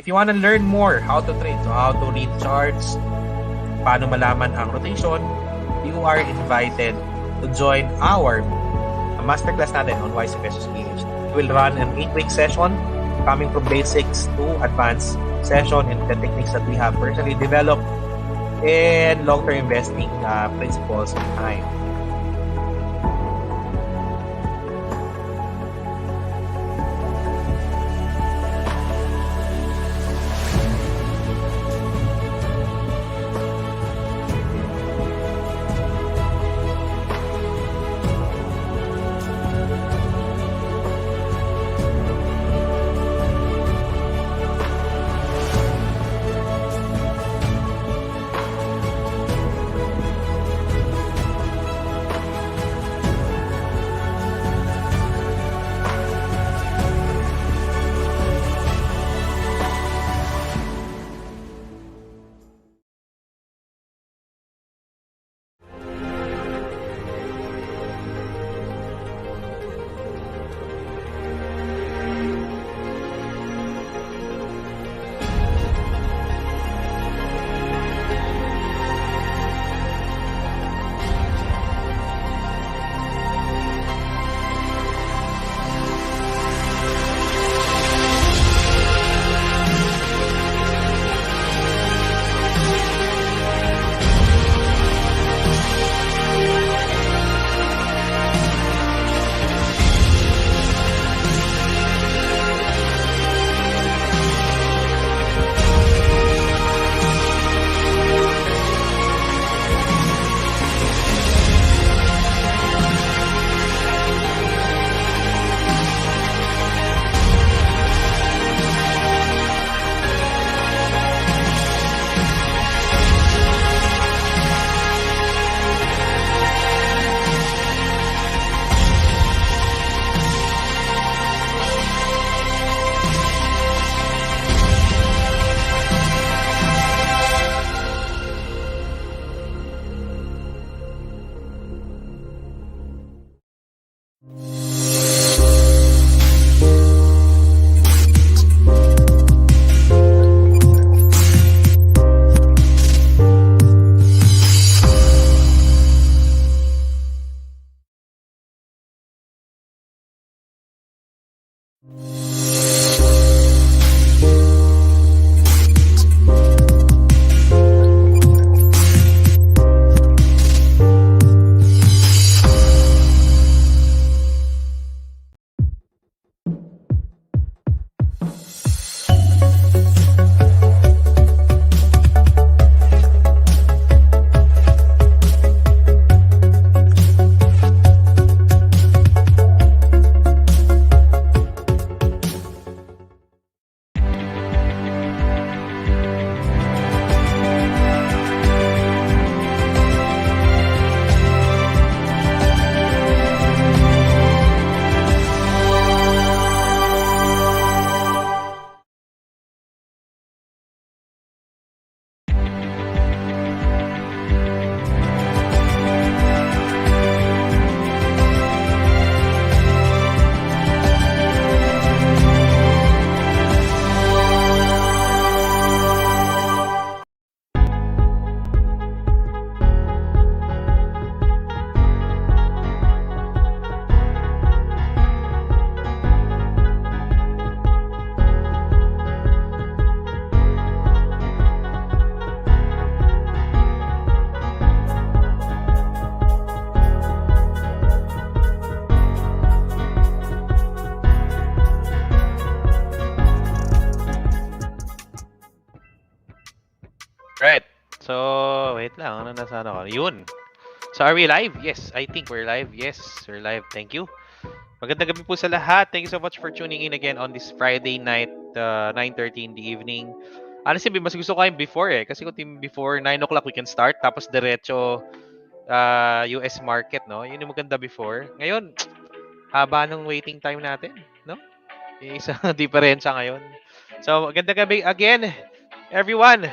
If you want to learn more how to trade, so how to read charts, paano malaman ang rotation, you are invited to join our masterclass natin on YC versus PH. We will run an 8-week session coming from basics to advanced session and the techniques that we have personally developed and long-term investing principles behind. Right. So, wait lang. Ano nasa ano ko? Yun. So, are we live? Yes, I think we're live. Yes, we're live. Thank you. Magandang gabi po sa lahat. Thank you so much for tuning in again on this Friday night, 9:30 in the evening. Honestly, mas gusto ko kayo before eh. Kasi kung before 9 o'clock we can start. Tapos diretso US market, no? Yun yung maganda before. Ngayon, haba ng waiting time natin, no? Yung isang diferensya ngayon. So, magandang gabi again, everyone.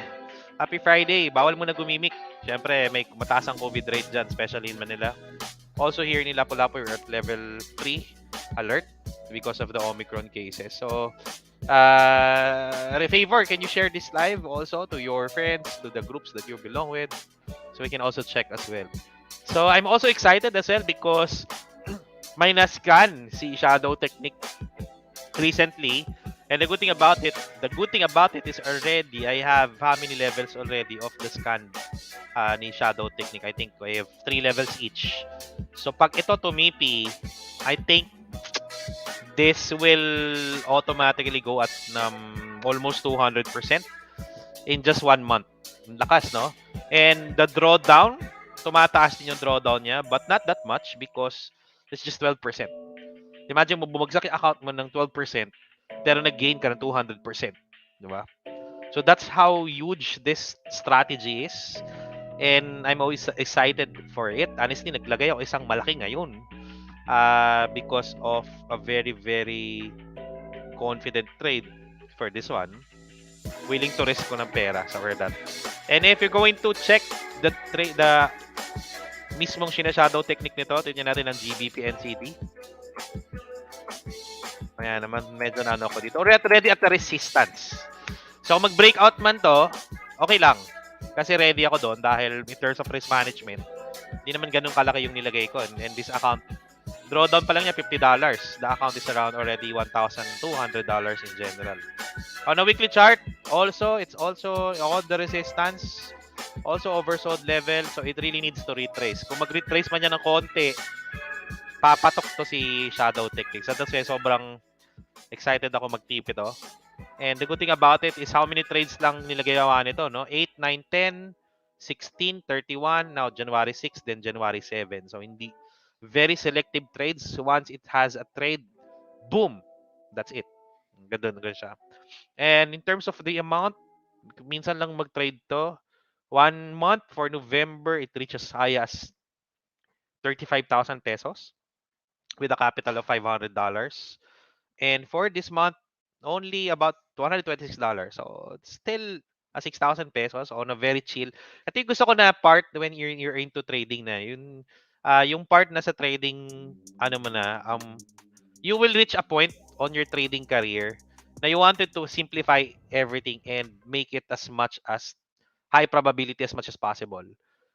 Happy Friday. Bawal mo na gumimik. Siyempre, may mataas ang COVID rate dyan, especially in Manila. Also here in Lapu-Lapu, we're at level 3 alert because of the Omicron cases. So, Favor, can you share this live also to your friends, to the groups that you belong with, so we can also check as well. So I'm also excited as well because may na-scan si Shadow Technique recently. And the good thing about it is already I have how many levels already of the scan ni Shadow Technique. I think I have 3 levels each. So pag ito tumipi, I think this will automatically go at almost 200% in just 1 month. Lakas, no? And the drawdown, tumataas din yung drawdown niya, but not that much because it's just 12%. Imagine mo, bumagsak yung account mo ng 12%, pero nag-gain ka ng 200%. Di ba? So that's how huge this strategy is. And I'm always excited for it. Honestly, naglagay ako isang malaki ngayon because of a very, very confident trade for this one. Willing to risk ko ng pera sa that. And if you're going to check the mismong shadow technique nito, tingnan natin ang GBP NCD. Ayan naman, medyo na ako dito. Ready at the resistance. So, mag-breakout man to, okay lang. Kasi ready ako doon dahil in terms of risk management, hindi naman ganun kalaki yung nilagay ko. And this account, drawdown pa lang niya $50. The account is around already $1,200 in general. On a weekly chart, it's also on the resistance, also oversold level, so it really needs to retrace. Kung mag-retrace man niya ng konti, papatok to si Shadow Technique. So that's why sobrang excited ako mag-tip ito. And the good thing about it is how many trades lang nilagawa nito, no? 8, 9, 10, 16, 31, now January 6, then January 7. So hindi very selective trades. Once it has a trade, boom, that's it. Ganun siya. And in terms of the amount, minsan lang mag-trade to. 1 month for November, it reaches high as 35,000 pesos with a capital of $500. And for this month, only about $226. So it's still a 6,000 pesos on a very chill. Ito yung gusto ko na part when you're into trading na. Yung part na sa trading, ano mo na, you will reach a point on your trading career na you wanted to simplify everything and make it as much as high probability as much as possible.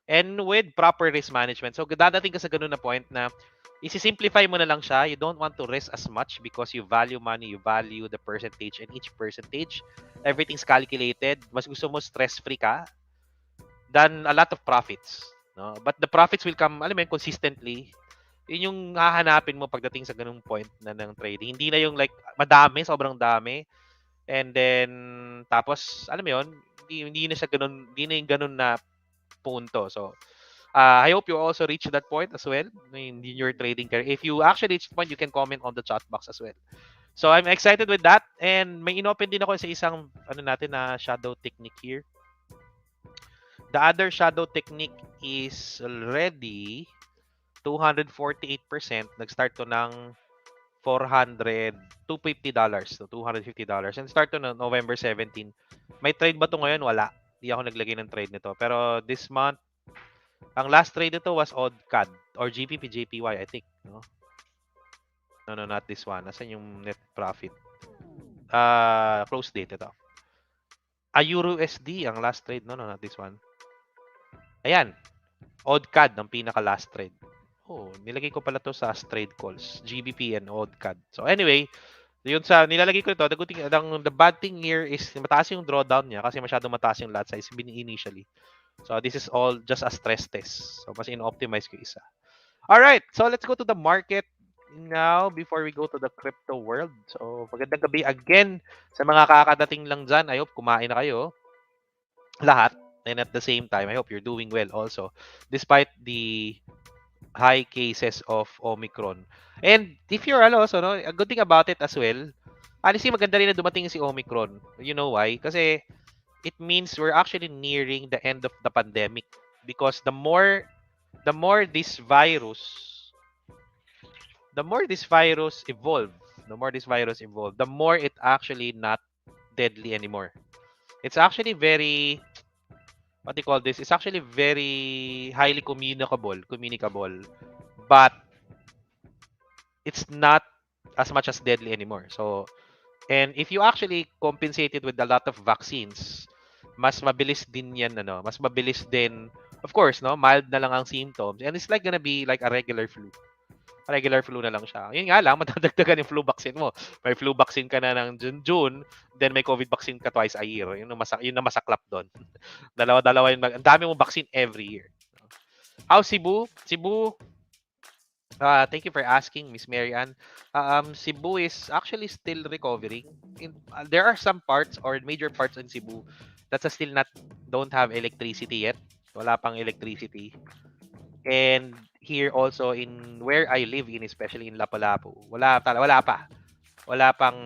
And with proper risk management. So, dadating ka sa ganun na point na isi-simplify mo na lang siya. You don't want to risk as much because you value money, you value the percentage, and each percentage, everything's calculated. Mas gusto mo stress-free ka than a lot of profits. No? But the profits will come, alam mo yun, consistently. Yun yung hahanapin mo pagdating sa ganung point na ng trading. Hindi na yung like madami, sobrang dami. And then tapos alam mo yun, hindi na siya ganun, hindi na yung ganun na punto. So I hope you also reach that point as well in your trading career. If you actually reach that point, you can comment on the chat box as well. So I'm excited with that, and may inopen din ako sa isang ano natin na shadow technique here. The other shadow technique is already 248%. Nag-start to ng $250 to $250. And start to no November 17. May trade ba to ngayon? Wala. Hindi ako naglagay ng trade nito. Pero this month, ang last trade nito was odd CAD or GBP JPY, I think. No, not this one. Nasaan yung net profit? Close date ito. Euro USD ang last trade. No, not this one. Ayan. Odd CAD ang pinaka last trade. Oh, nilagay ko pala to sa trade calls, GBP and odd CAD. So anyway, yun sa nilalagay ko ito, the bad thing here is mataas yung drawdown niya kasi masyado mataas yung lot size initially. So this is all just a stress test. So mas in-optimize ko isa. All right, so let's go to the market now before we go to the crypto world. So magandang gabi again sa mga kakadating lang dyan. I hope kumain na kayo lahat. And at the same time, I hope you're doing well also despite the high cases of Omicron. And if you're also, no, a good thing about it as well, honestly, maganda rin na dumating si Omicron. You know why? Kasi it means we're actually nearing the end of the pandemic because the more this virus evolve, the more it actually not deadly anymore. It's actually very what do you call this? It's actually very highly communicable, but it's not as much as deadly anymore. So And if you actually compensate it with a lot of vaccines, mas mabilis din yan, mas mabilis din, of course, no, mild na lang ang symptoms. And it's like gonna be like a regular flu. Regular flu na lang siya. Yun nga lang, matadagdagan yung flu vaccine mo. May flu vaccine ka na ng June, then may COVID vaccine ka twice a year. Yun na masaklap doon. Dalawa-dalawa yun. Ang dami mong vaccine every year. How Cebu? Cebu, thank you for asking, Miss Mary Ann. Cebu is actually still recovering. There are some parts or major parts in Cebu that still don't have electricity yet. Wala pang electricity. And here also in where I live in, especially in Lapu-Lapu, wala pa. Wala pang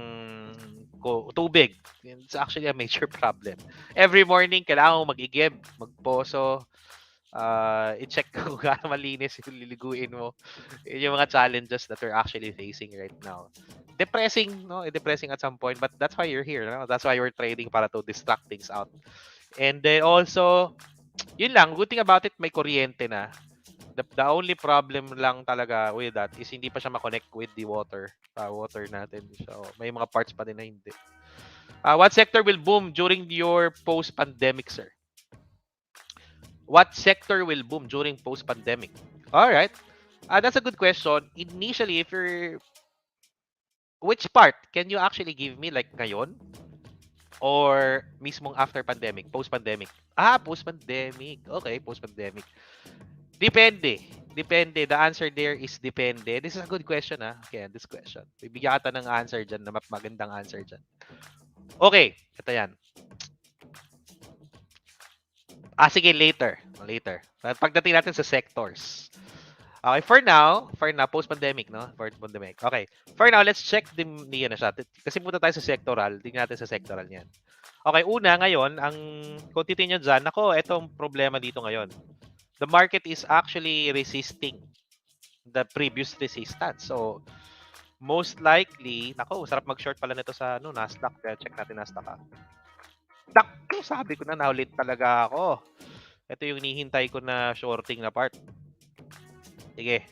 tubig. It's actually a major problem. Every morning, kailangan mo mag-igib, magposo, i-check kung gaano malinis yung liliguin mo. Yun yung mga challenges that we're actually facing right now. Depressing, no? Depressing at some point, but that's why you're here, no? That's why we're trading para to distract things out. And then also, yun lang, good thing about it, may kuryente na. The only problem lang talaga with that is hindi pa siya ma-connect with the water natin. So, may mga parts pa din na hindi. What sector will boom during your post-pandemic, sir? What sector will boom during post-pandemic? All right. That's a good question. Initially, which part can you actually give me, like ngayon or mismong after pandemic, post-pandemic? Post-pandemic. Okay, post-pandemic. Depende. Depende. The answer there is depende. This is a good question, Okay, this question. Bibigyan kita ng answer dyan, na magandang answer dyan. Okay, ito yan. Sige, later. Later. Pagdating natin sa sectors. Okay, for now, post-pandemic, no? Post-pandemic. Okay. For now, let's check din siya. Kasi punta tayo sa sectoral. Tingnan natin sa sectoral niyan. Okay, una, ngayon, kung titingnan dyan, itong problema dito ngayon. The market is actually resisting the previous resistance. So, most likely, sarap mag-short pala nito sa Nasdaq. Kaya check natin Nasdaq. Sabi ko na, naulit talaga ako. Ito yung hinihintay ko na shorting na part. Sige.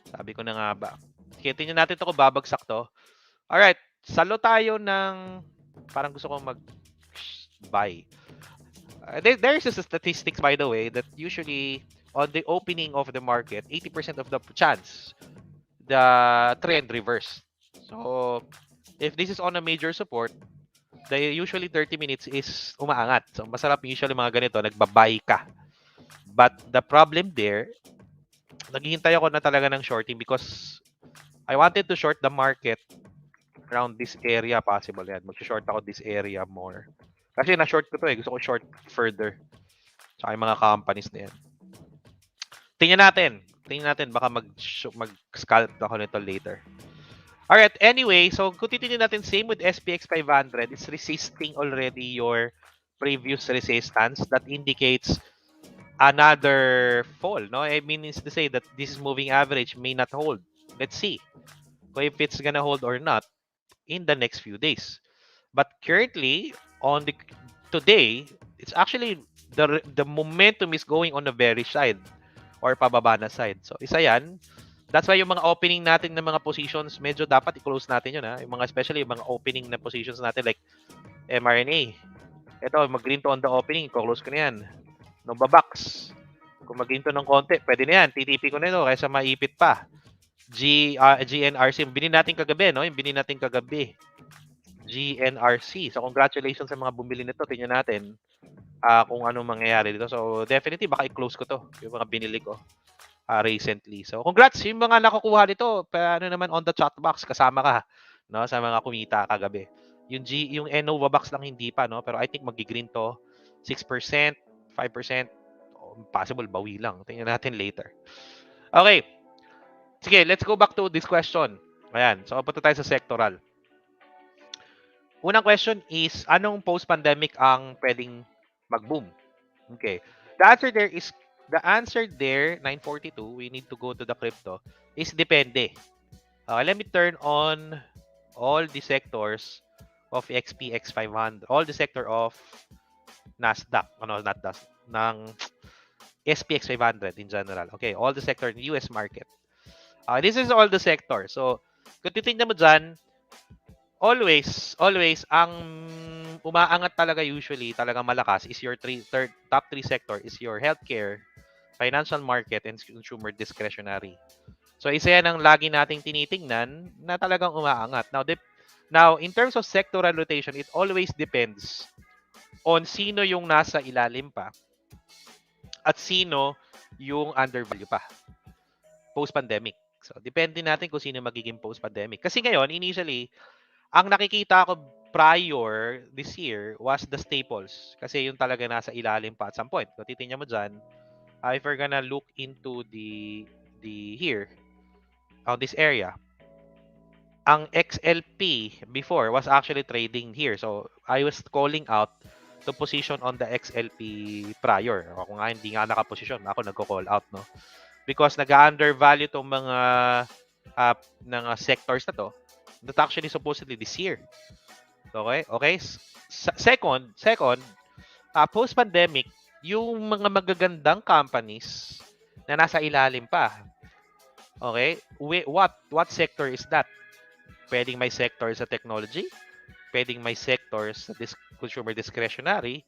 Sabi ko na nga ba. Sige, tingnan natin ito kung babagsak to. Alright. Salo tayo ng, parang gusto kong mag-buy. There's a statistics, by the way, that usually on the opening of the market, 80% of the chance the trend reverse. So, if this is on a major support, the usually 30 minutes is umaangat. So, masarap usually mga ganito, nagbabay ka. But the problem there, naghihintay ako na talaga ng shorting because I wanted to short the market around this area possible. Yan, mag-short ako this area more. Kasi na-short ko to Gusto ko short further. Sa mga companies na yan. Tingnan natin. Baka mag-scalp ako nito later. Alright, anyway. So, kung titingnan natin, same with SPX 500. It's resisting already your previous resistance. That indicates another fall. No, I mean, is to say that this is moving average may not hold. Let's see if it's gonna hold or not in the next few days. But currently, today, it's actually the momentum is going on the bearish side or pababa na side. So, isa yan. That's why yung mga opening natin ng mga positions, medyo dapat i-close natin yun. Yung mga, especially yung mga opening na positions natin like mRNA. Ito, mag-green to on the opening, i-close ko na yan. Novabox. Kung mag-green to ng konti, pwede na yan. TTP ko na ito kaysa maipit pa. GNRC. Binin natin kagabi, no? Yung binin natin kagabi. GNRC. So, congratulations sa mga bumili nito. Tingnan natin kung ano mangyayari dito. So, definitely, baka i-close ko to. Yung mga binili ko recently. So, congrats. Yung mga nakukuha nito, paano naman on the chat box, kasama ka, no? Sa mga kumita kagabi. Yung Nova box lang hindi pa, no? Pero I think magi-green to 6%, 5%, possible bawi lang. Tingnan natin later. Okay. Sige, let's go back to this question. Ayan. So, punta tayo sa sectoral. Unang question is, anong post-pandemic ang pwedeng mag-boom? Okay. The answer there, 942, we need to go to the crypto, is depende. Let me turn on all the sectors of XPX 500, all the sector of Nasdaq, not Nasdaq, ng SPX 500 in general. Okay, all the sector in the US market. This is all the sector. So, kung titignan mo dyan, always ang umaangat talaga usually, talagang malakas is your top three sector is your healthcare, financial market, and consumer discretionary. So isa yan ang lagi nating tinitingnan na talagang umaangat. Now in terms of sectoral rotation, it always depends on sino yung nasa ilalim pa at sino yung undervalue pa post-pandemic. So depende natin kung sino magiging post-pandemic. Kasi ngayon, initially, ang nakikita ko prior this year was the staples. Kasi yung talaga nasa ilalim pa at some point. Kung titingnan mo dyan, if we're gonna look into the here, on this area, ang XLP before was actually trading here. So, I was calling out to position on the XLP prior. O kung nga hindi nga nakaposisyon, ako nagko-call out, no? Because nag-undervalue tong mga ng sectors na to that actually supposedly this year. Okay? Okay? Second, post-pandemic, yung mga magagandang companies na nasa ilalim pa. Okay? What sector is that? Pwedeng may sector sa technology, pwedeng may sector sa consumer discretionary,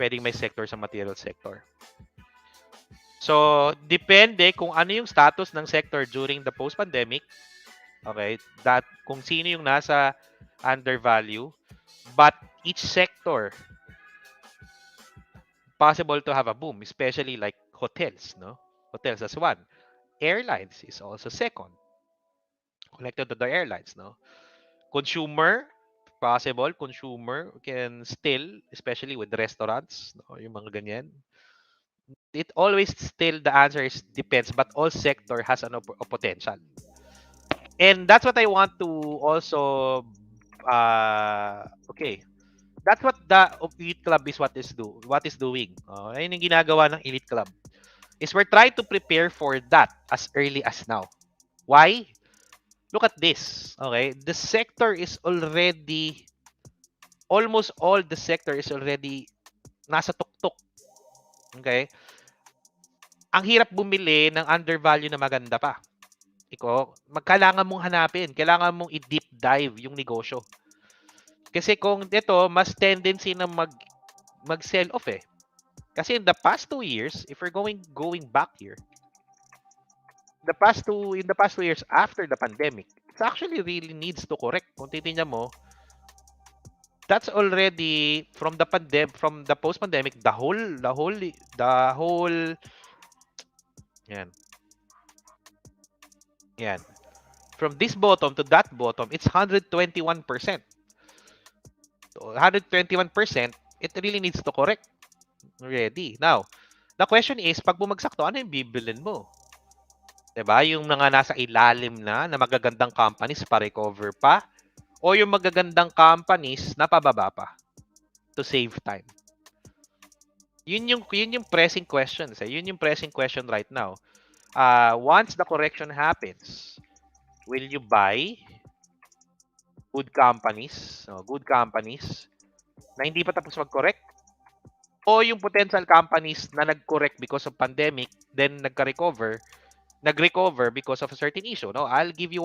pwedeng may sector sa material sector. So, depende kung ano yung status ng sector during the post-pandemic. Okay? That kung sino yung nasa undervalue. But each sector possible to have a boom, especially like hotels, no? Hotels as one. Airlines is also second. Connected to the airlines, no? Consumer, possible consumer can still, especially with restaurants, no? Yung mga ganyan. It always still the answer is depends, but all sector has a potential. And that's what I want to also okay. That's what the Elite Club is what is doing. Ayun yung ginagawa ng Elite Club. Is we're trying to prepare for that as early as now. Why? Look at this. Okay? The sector is already almost all the sector is already nasa tuktok. Okay? Ang hirap bumili ng undervalue na maganda pa. Kailangan mong hanapin. Kailangan mong i-deep dive yung negosyo. Kasi kung ito, mas tendency na mag-sell off eh. Kasi in the past 2 years, if we're going back here, in the past 2 years after the pandemic, it actually really needs to correct. Kung titingnan mo, that's already from the post-pandemic, the whole yan. Yan. From this bottom to that bottom, it's 121%. So 121%, it really needs to correct. Already. Now, the question is, pag bumagsak to, ano yung bibilin mo? Diba? Yung mga nasa ilalim na magagandang companies pa-recover pa o yung magagandang companies na pababa pa to save time. Yun yung pressing questions. Yun yung pressing question right now. Once the correction happens, will you buy good companies na hindi pa tapos mag-correct? O yung potential companies na nag-correct because of pandemic, then nag-recover because of a certain issue. No, I'll give you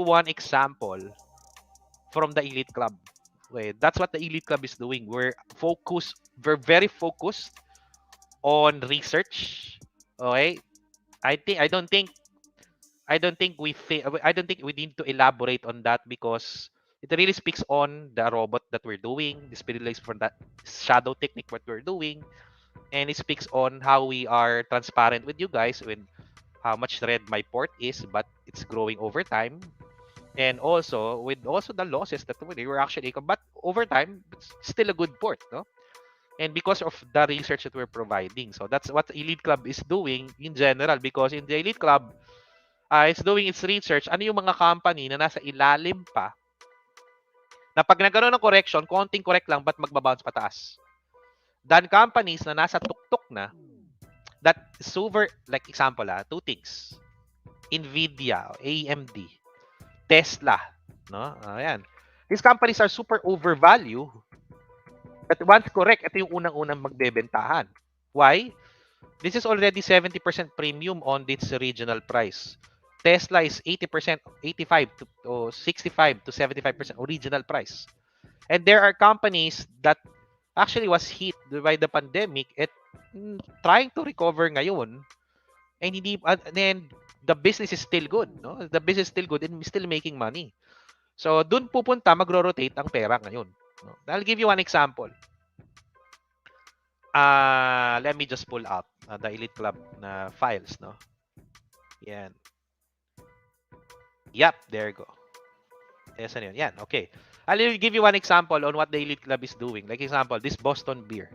one example from the Elite Club. Okay, that's what the Elite Club is doing. We're very focused on research. Okay, I don't think we need to elaborate on that because it really speaks on the robot that we're doing. This really for that shadow technique what we're doing. And it speaks on how we are transparent with you guys with how much red my port is, but it's growing over time. And also with the losses that we were actually, but over time, it's still a good port, no? And because of the research that we're providing. So that's what Elite Club is doing in general because in the Elite Club, it's doing its research. Ano yung mga company na nasa ilalim pa na pag nagkaroon ng correction, konting correct lang, but magbabounce pataas. Than companies na nasa tuktok na that super, like example, two things. Nvidia, AMD, Tesla, no? Ayan. These companies are super overvalued. But once correct, ito yung unang-unang magbebentahan. Why? This is already 70% premium on its regional price. Tesla is 80%, 85 to 65 to 75% original price. And there are companies that actually was hit by the pandemic at trying to recover ngayon, and hindi then the business is still good, no? The business is still good and still making money. So doon pupunta, magro-rotate ang pera ngayon, no? I'll give you one example. Let me just pull out the Elite Club na files, no? Yan. Yep, there you go. Yes, ano yun? Yan, okay. I'll give you one example on what the Elite Club is doing. Like example, this Boston beer.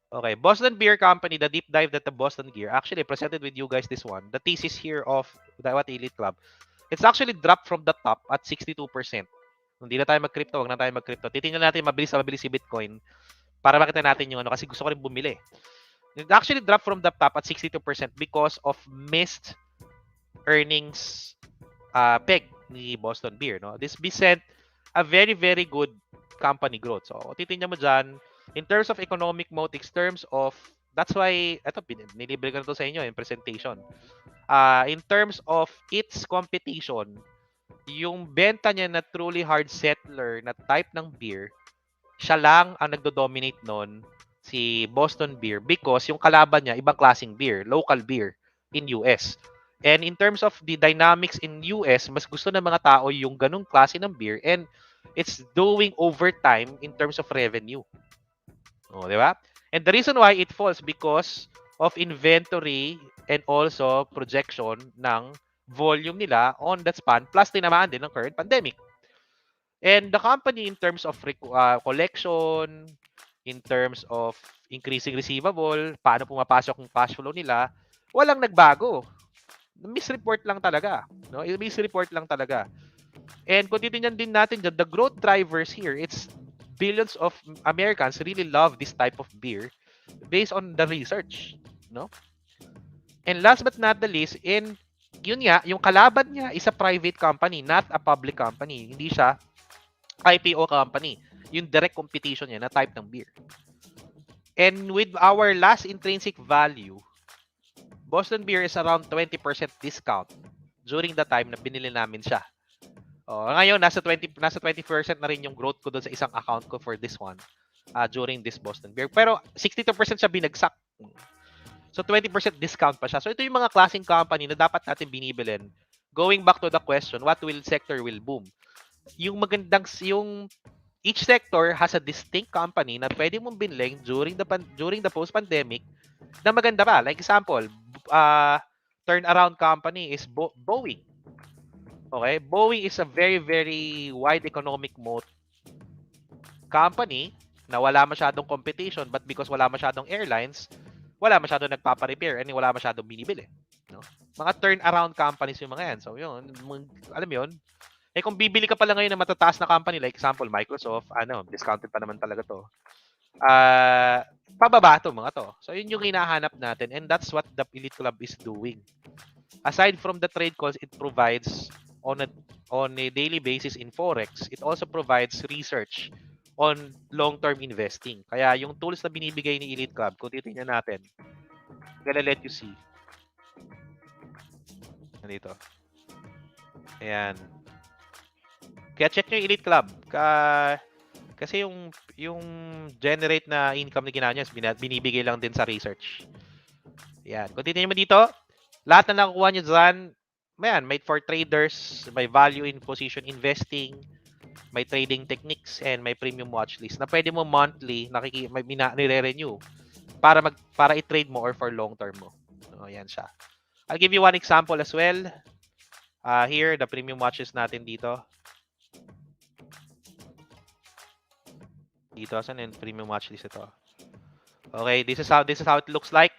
Okay, Boston Beer Company, the deep dive that the Boston Gear actually presented with you guys this one. The thesis here of the what Elite Club. It's actually dropped from the top at 62%. Hindi na tayo mag-crypto, wag na tayo mag-crypto. Titingnan natin mabilis si Bitcoin para makita natin yung ano kasi gusto ko rin bumili. It actually dropped from the top at 62% because of missed earnings peg ni Boston Beer, no? This present a very very good company growth. So, titingnan mo diyan in terms of economic motives, terms of that's why ito nilibre ko na to sa inyo in presentation. In terms of its competition, yung benta niya na truly hard settler na type ng beer, siya lang ang nagdo-dominate noon, si Boston Beer, because yung kalaban niya ibang klaseng beer, local beer in US. And in terms of the dynamics in US, mas gusto ng mga tao yung ganung klase ng beer, and it's doing overtime in terms of revenue. Oh, di ba? And the reason why it falls because of inventory and also projection ng volume nila on that span, plus tinamaan din ng current pandemic. And the company in terms of collection, in terms of increasing receivable, paano pumapasok yung cash flow nila, walang nagbago. Misreport lang talaga. No? Misreport lang talaga. And kung titingnan din natin dyan, the growth drivers here, it's billions of Americans really love this type of beer based on the research. No? And last but not the least, yun nga, yung kalaban niya is a private company, not a public company. Hindi siya IPO company. Yung direct competition niya na type ng beer. And with our last intrinsic value, Boston Beer is around 20% discount during the time na binili namin siya. Ngayon, nasa 20% na rin yung growth ko doon sa isang account ko for this one during this Boston Beer. Pero 62% siya binagsak. So 20% discount pa siya. So ito yung mga klaseng company na dapat natin binibilin. Going back to the question, what sector will boom? Yung each sector has a distinct company na pwede mong binling during the post-pandemic na maganda pa. Like example, turnaround company is Boeing. Okay? Boeing is a very, very wide economic moat company na wala masyadong competition, but because wala masyadong airlines, wala masyadong nagpapa-repair and wala masyadong binibili. No? Mga turnaround companies yung mga yan. So yun, alam yun, kung bibili ka pala ngayon ng matataas na company, like example, Microsoft, discounted pa naman talaga to. Pababa to mga to. So yun yung hinahanap natin, and that's what the Elite Club is doing. Aside from the trade calls it provides on a daily basis in Forex, it also provides research on long-term investing. Kaya yung tools na binibigay ni Elite Club, kung titingnan natin, I'm gonna let you see. Nandito. Ayan. Kaya check nyo yung Elite Club. Kasi yung generate na income na ginagawa niya, binibigay lang din sa research. Yan. Kung titignan mo dito, lahat na nakukuha nyo dyan, may for traders, may value in position investing, may trading techniques, and may premium watch list na pwede mo monthly nire-renew para i-trade mo or for long term mo. Yan siya. I'll give you one example as well. Here, the premium watches natin dito. Dito, saan yung premium watch list ito? Okay, this is how it looks like.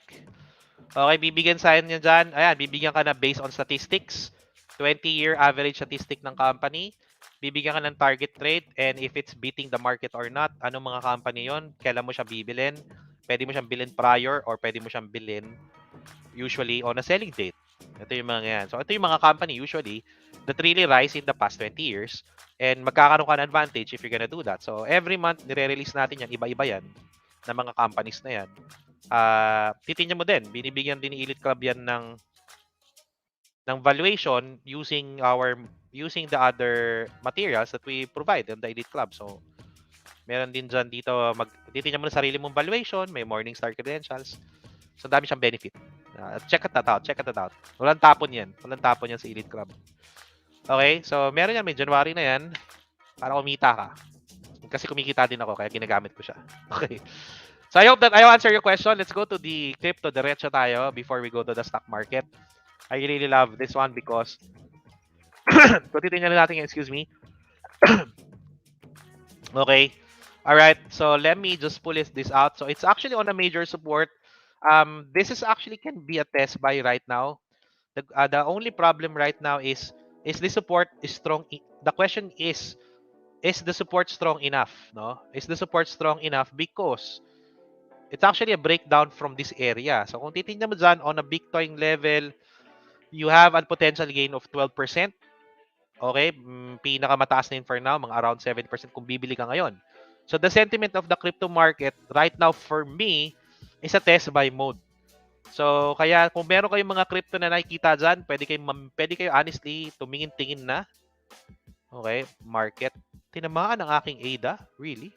Okay, bibigyan sa inyo dyan. Ayan, bibigyan ka na based on statistics. 20-year average statistic ng company. Bibigyan ka ng target trade, and if it's beating the market or not, anong mga company yon, kailan mo siya bibilin. Pwede mo siyang bilhin prior or pwede mo siyang bilhin usually on a selling date. Ito yung mga yan. So, ito yung mga company usually that really rise in the past 20 years. And magkakaroon ka ng advantage if you're gonna do that. So, every month, nire-release natin yan. Iba-iba yan na mga companies na yan. Titingnan mo din. Binibigyan din ni Elite Club yan ng ng valuation using the other materials that we provide in the Elite Club. So, meron din dyan dito, titingnan mo na sarili mong valuation, may Morningstar credentials. So, dami siyang benefit. Check it out. Walang tapon yan sa Elite Club. Okay, so meron yan, may January na yan para kumita ka. Kasi kumikita din ako, kaya ginagamit ko siya. Okay. So, I hope that I answer your question. Let's go to the crypto. Diretso tayo before we go to the stock market. I really love this one because kung titingnan natin, excuse me. Okay. All right. So let me just pull this out. So it's actually on a major support. This is actually can be a test buy right now. The only problem right now is the support is strong? The question is the support strong enough? No, is the support strong enough? Because it's actually a breakdown from this area. So kung titingnan mo dyan on a Bitcoin level, you have a potential gain of 12%. Okay, pinakamataas na yun for now, mga around 7% kung bibili ka ngayon. So the sentiment of the crypto market right now for me is a test buy mode. So kaya kung meron kayong mga crypto na nakikita dyan, pwede kayo honestly tumingin-tingin na. Okay, market. Tinamaan ang aking ADA? Really?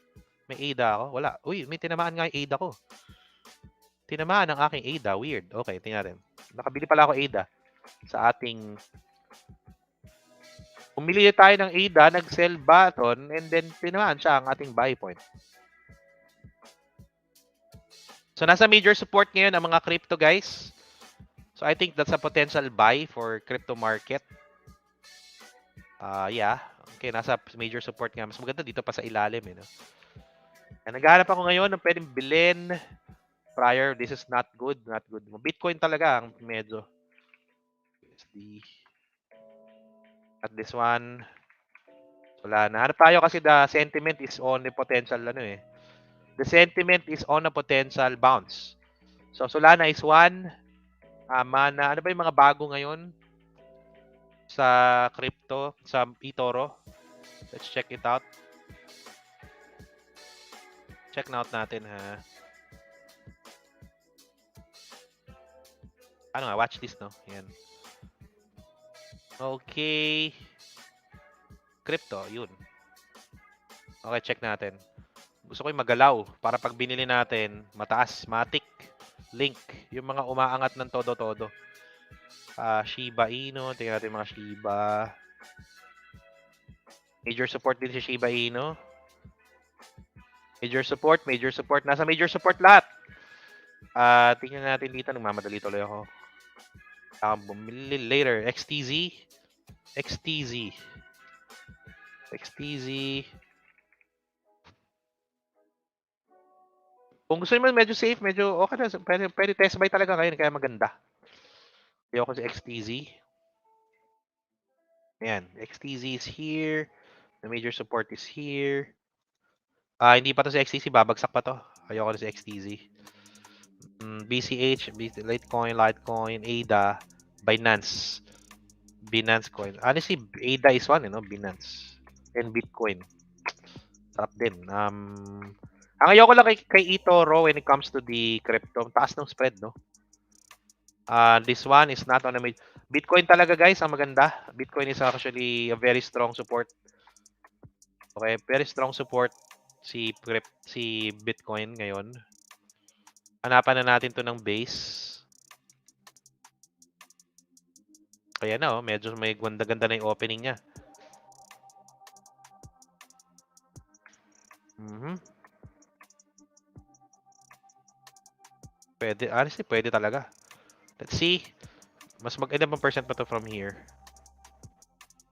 May ADA ako? Wala. Uy, may tinamaan nga yung ADA ko. Tinamaan ang aking ADA. Weird. Okay, tingnan natin. Nakabili pala ako ADA sa ating... Pumili tayo ng ADA, nag-sell button, and then tinamaan siya ang ating buy point. So, nasa major support ngayon ang mga crypto, guys. So, I think that's a potential buy for crypto market. Yeah. Okay, nasa major support nga. Mas maganda dito pa sa ilalim. No? Naghahanap ako ngayon ng pwedeng bilhin. Prior, this is not good. Not good. Bitcoin talaga ang medyo. At this one, wala na. Hanap tayo kasi the sentiment is on the potential The sentiment is on a potential bounce. So, Solana is one. Mana, ano ba yung mga bago ngayon sa crypto, sa eToro? Let's check it out. Check out natin, ha. Ano nga, watch this, no? Yan. Okay. Crypto, yun. Okay, check natin. Gusto ko yung magalaw para pag binili natin, mataas, matik, link, yung mga umaangat ng todo-todo. Shiba Inu, tingnan natin mga Shiba. Major support din si Shiba Inu. Major support. Nasa major support lahat. Tingnan natin dito, nagmamadali tuloy ako. Bumili later. XTZ. Kung gusto niyo medyo safe, medyo okay na. Pwede test buy talaga ngayon, kaya maganda. Ayoko si XTZ. Ayan, XTZ is here. The major support is here. Hindi pa to si XTZ, babagsak pa to. Ayoko na si XTZ. BCH, Litecoin, ADA, Binance Coin. Honestly, ADA is one, Binance. And Bitcoin. Sarap din. Ang ayoko lang kay eToro when it comes to the crypto, taas ng spread, no? This one is not on a Bitcoin talaga, guys, ang maganda. Bitcoin is actually a very strong support. Okay, very strong support si Bitcoin ngayon. Hanapan na natin to ng base. Kaya na, medyo may ganda-ganda na yung opening niya. Pwede, honestly, pwede talaga. Let's see. Mas mag-ilan bang percent pa to from here?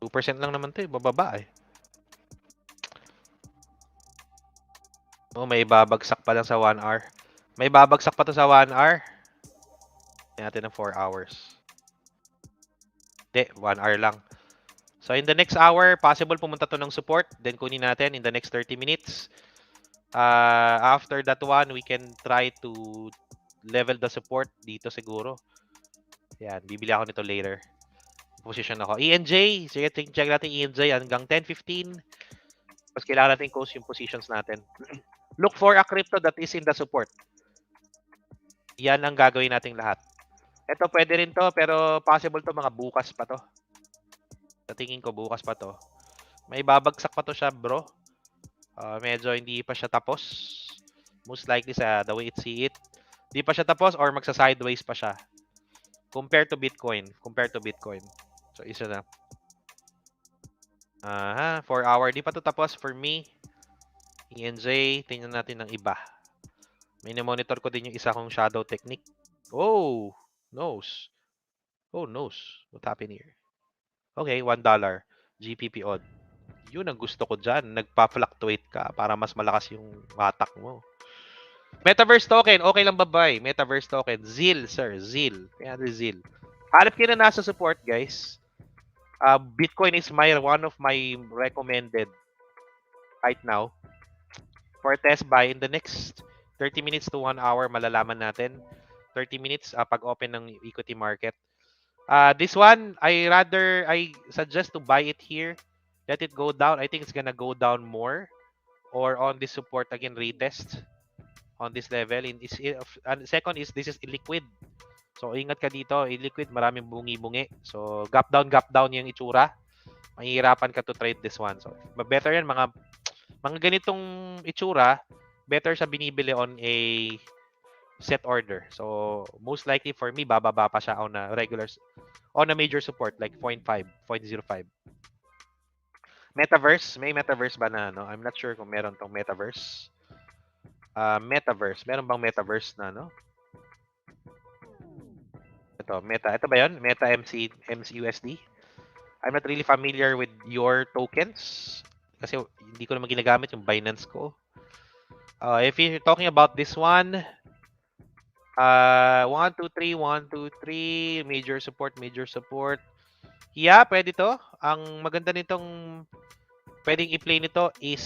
2% lang naman to, bababa may babagsak pa lang sa 1 hour. May babagsak pa to sa 1 hour. Tingnan natin ng 4 hours. Hindi, 1 hour lang. So, in the next hour, possible pumunta to ng support. Then, kunin natin in the next 30 minutes. After that one, we can try to level the support dito siguro. Yan, bibili ako nito later. Position ako. ENJ, sige, check natin ENJ hanggang 10:15. Mas kailangan natin close yung positions natin. Look for a crypto that is in the support. Yan ang gagawin nating lahat. Ito pwede rin to, pero possible to mga bukas pa to. Sa tingin ko bukas pa to. May babagsak pa to siya, bro. Medyo hindi pa siya tapos. Most likely sa the way it see it. Hindi pa siya tapos or magsa-sideways pa siya. Compared to Bitcoin. So, isa na. 4 hour. Di pa to tapos for me. ENJ. Tingnan natin ng iba. May monitor ko din yung isa kong shadow technique. Oh! Nose. Oh, nose. What happened here? Okay, $1. GPP odd. Yun ang gusto ko dyan. Nagpa-fluctuate ka para mas malakas yung hatak mo. Metaverse token. Okay lang babay. Metaverse token. ZIL, sir. ZIL. Kaya ZIL. Hanap kayo na nasa support, guys. Bitcoin is one of my recommended right now. For test buy, in the next 30 minutes to 1 hour, malalaman natin. 30 minutes pag open ng equity market. This one, I suggest to buy it here. Let it go down. I think it's gonna go down more. Or on this support again, retest on this level. And second is, this is illiquid. So, ingat ka dito. Illiquid, maraming bungi-bungi. So, gap down yung itsura. Mahihirapan ka to trade this one. So, better yan, mga ganitong itsura, better siya binibili on a set order. So, most likely for me, bababa pa siya on a major support like 0.5, 0.05. Metaverse, may metaverse ba na no? I'm not sure kung meron tong metaverse. Metaverse, meron bang metaverse na no? Ito, Meta. Ito ba 'yon? Meta MCUSD. I'm not really familiar with your tokens kasi hindi ko naman ginagamit yung Binance ko. If you're talking about this one, 1, 2, 3, 1, 2, 3, major support. Yeah, pwede to. Ang maganda nitong pwedeng i-play nito is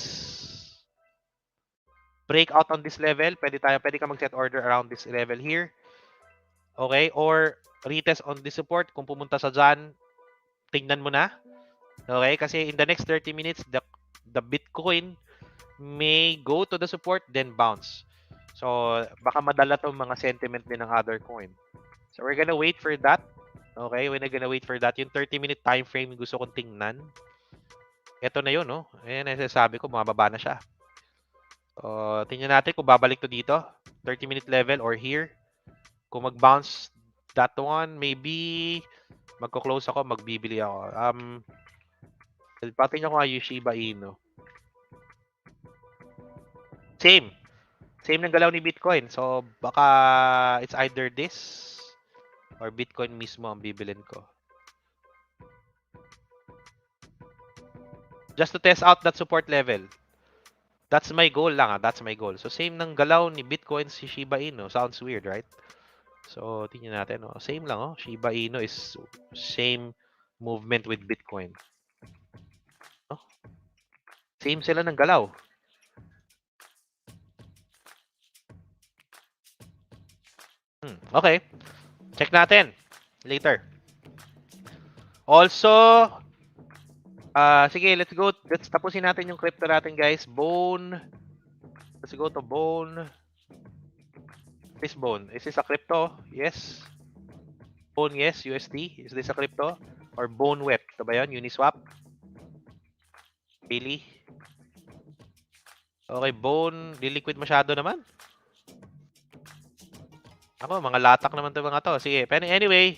breakout on this level. Pwede ka mag-set order around this level here. Okay? Or retest on this support. Kung pumunta sa dyan, tingnan mo na. Okay? Kasi in the next 30 minutes, the Bitcoin may go to the support, then bounce. So, baka madala tong mga sentiment din ng other coin. So, we're gonna wait for that. Okay? We're gonna wait for that. Yung 30-minute time frame gusto kong tingnan. Ito na yun, no? Ayan, nasasabi ko, bumababa na siya. Tingnan natin kung babalik to dito. 30-minute level or here. Kung mag-bounce that one, maybe magko-close ako, magbibili ako. Patingnan ko nga yung Shiba Inu. Same ng galaw ni Bitcoin. So, baka it's either this or Bitcoin mismo ang bibilin ko. Just to test out that support level. That's my goal lang. That's my goal. So, same ng galaw ni Bitcoin si Shiba Inu. Sounds weird, right? So, tingnan natin. Same lang. Shiba Inu is same movement with Bitcoin. Same sila ng galaw. Okay. Check natin later. Also, sige, let's go. Let's tapusin natin yung crypto natin, guys. Bone. Let's go to Bone. This Bone. Is this a crypto? Yes. Bone, yes. USD. Is this a crypto? Or Bone Web? Ito ba yun? Uniswap? Daily? Okay, Bone. Liquid masyado naman. Ako, mga latak naman ito mga to. Sige. Pero anyway,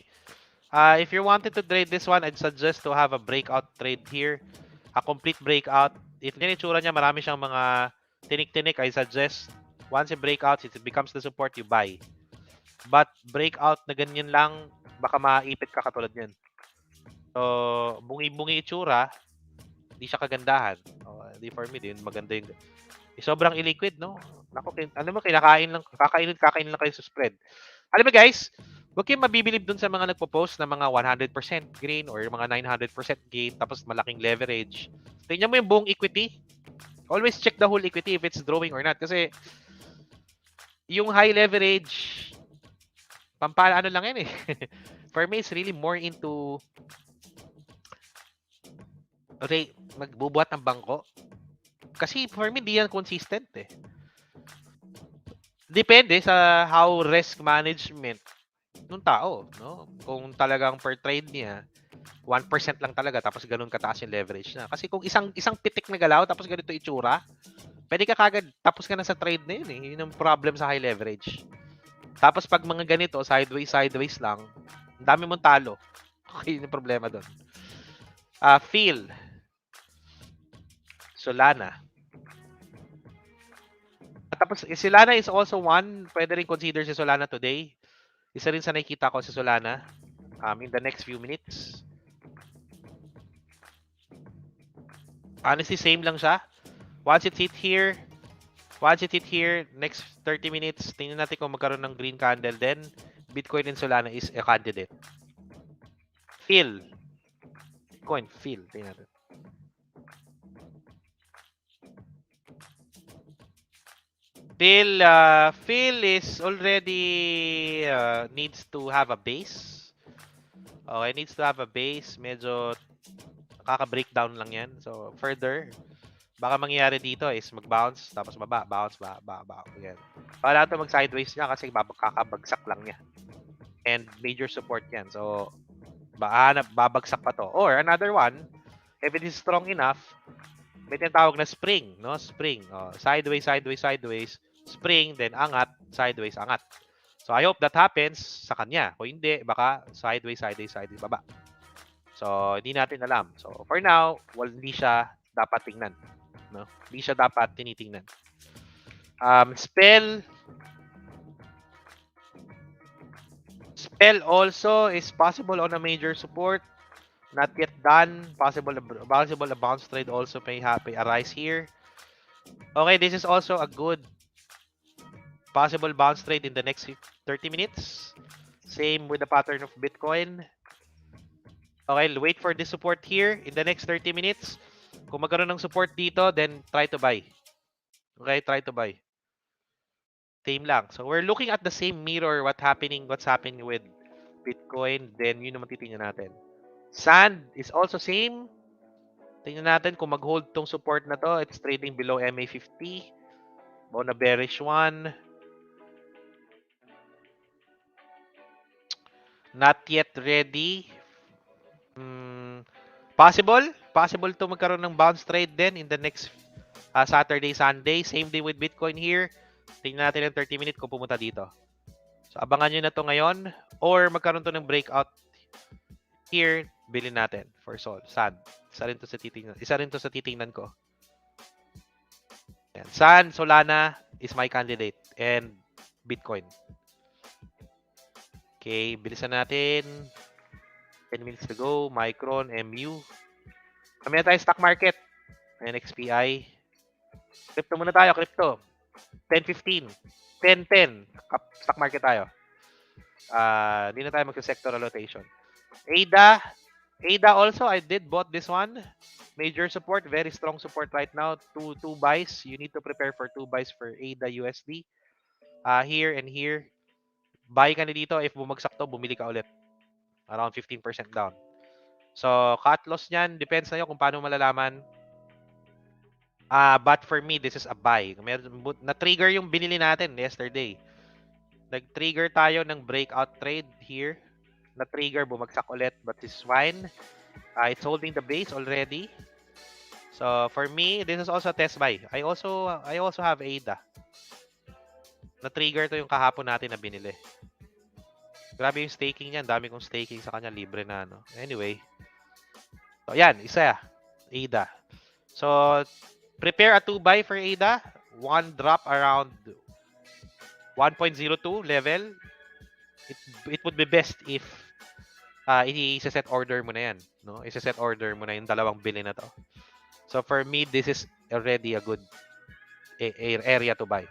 if you wanted to trade this one, I'd suggest to have a breakout trade here. A complete breakout. If tinitsura niya, marami siyang mga tinik-tinik, I suggest once it breakouts, it becomes the support, you buy. But breakout na ganyan lang, baka maipit ka katulad yan. So, bungi-bungi itsura, hindi siya kagandahan. Hindi for me, din maganda yung... sobrang illiquid, no? Naku, alam mo, kakain lang kayo sa spread. Alam mo guys, huwag kayong mabibilib dun sa mga nagpo-post na mga 100% gain or mga 900% gain tapos malaking leverage. Tingnan mo yung buong equity. Always check the whole equity if it's drawing or not. Kasi yung high leverage, ano lang yan eh. For me, it's really more into magbubuhat ng bangko. Kasi for me, di yan consistent eh. Depende sa how risk management ng tao, no? Kung talagang per trade niya 1% lang talaga tapos ganun kataas yung leverage na. Kasi kung isang pitik na galaw tapos ganito itsura, pwede ka kagad tapos ka na sa trade na yun eh. Yun ang problem sa high leverage. Tapos pag mga ganito, sideways lang, ang dami mong talo. Okay, yun yung problema doon. Phil. Solana. Tapos si Solana is also one. Pwede rin consider si Solana today. Isa rin sa nakikita ko si Solana in the next few minutes. Honestly, same lang siya. Once it hit here, next 30 minutes, tingnan natin kung magkaroon ng green candle. Then, Bitcoin and Solana is a candidate. Phil. Bitcoin, Phil. Tingnan natin. Phil is already needs to have a base. Okay, needs to have a base. Medyo kaka-breakdown lang yan. So, further, baka mangyayari dito is mag-bounce, tapos baba, bounce, baba. Again. Wala ito mag-sideways niya kasi kakabagsak lang niya. And major support yan. So, babagsak pa to. Or another one, if it is strong enough, may tinatawag na spring, no? Spring. Sideways, spring, then angat, sideways, angat. So, I hope that happens sa kanya. Kung hindi, baka sideways, baba. So, hindi natin alam. So, for now, hindi siya dapat tingnan. No? Hindi siya dapat tinitingnan. Spell also is possible on a major support. Not yet done. Possible a bounce trade also may arise here. Okay, this is also a good possible bounce trade in the next 30 minutes. Same with the pattern of Bitcoin. Okay, wait for this support here in the next 30 minutes. Kung magkaroon ng support dito, then try to buy. Okay, try to buy. Same lang. So we're looking at the same mirror what's happening with Bitcoin, then yun naman titingnan natin. Sand is also same. Tingnan natin kung mag-hold tong support na to. It's trading below MA50. On a bearish one. Not yet ready. Possible to magkaroon ng bounce trade then in the next Saturday, Sunday. Same day with Bitcoin here. Tingnan natin ng 30 minutes kung pumunta dito. So abangan nyo na to ngayon. Or magkaroon to ng breakout here. Bilhin natin for Sand. Isa rin to sa titingnan ko. Yan. Sand, Solana is my candidate. And Bitcoin. Okay, bilisan natin. 10 minutes to go. Micron, MU. Kami na tayo stock market. NXPI. Crypto muna tayo, crypto. 10-15. 10-10. Stock market tayo. Hindi na tayo mag-sectoral rotation. ADA also, I did bought this one. Major support, very strong support right now. Two buys. You need to prepare for 2 buys for ADA USD. Here and here. Buy ka na dito. If bumagsak to, bumili ka ulit. Around 15% down. So, cut loss niyan. Depends na yun kung paano malalaman. But for me, this is a buy. Na-trigger yung binili natin yesterday. Nag-trigger tayo ng breakout trade here. Na-trigger, bumagsak ulit, but it's fine. It's holding the base already. So, for me, this is also a test buy. I also have ADA. Na-trigger to yung kahapon natin na binili. Grabe yung staking niyan. Dami kong staking sa kanya. Libre na, no? Anyway. So, yan. Isa. ADA. So, prepare a 2 buy for ADA. One drop around 1.02 level. It would be best if i-set order mo na yan. No? I-set order mo na yung dalawang bili na to. So for me, this is already a good area to buy.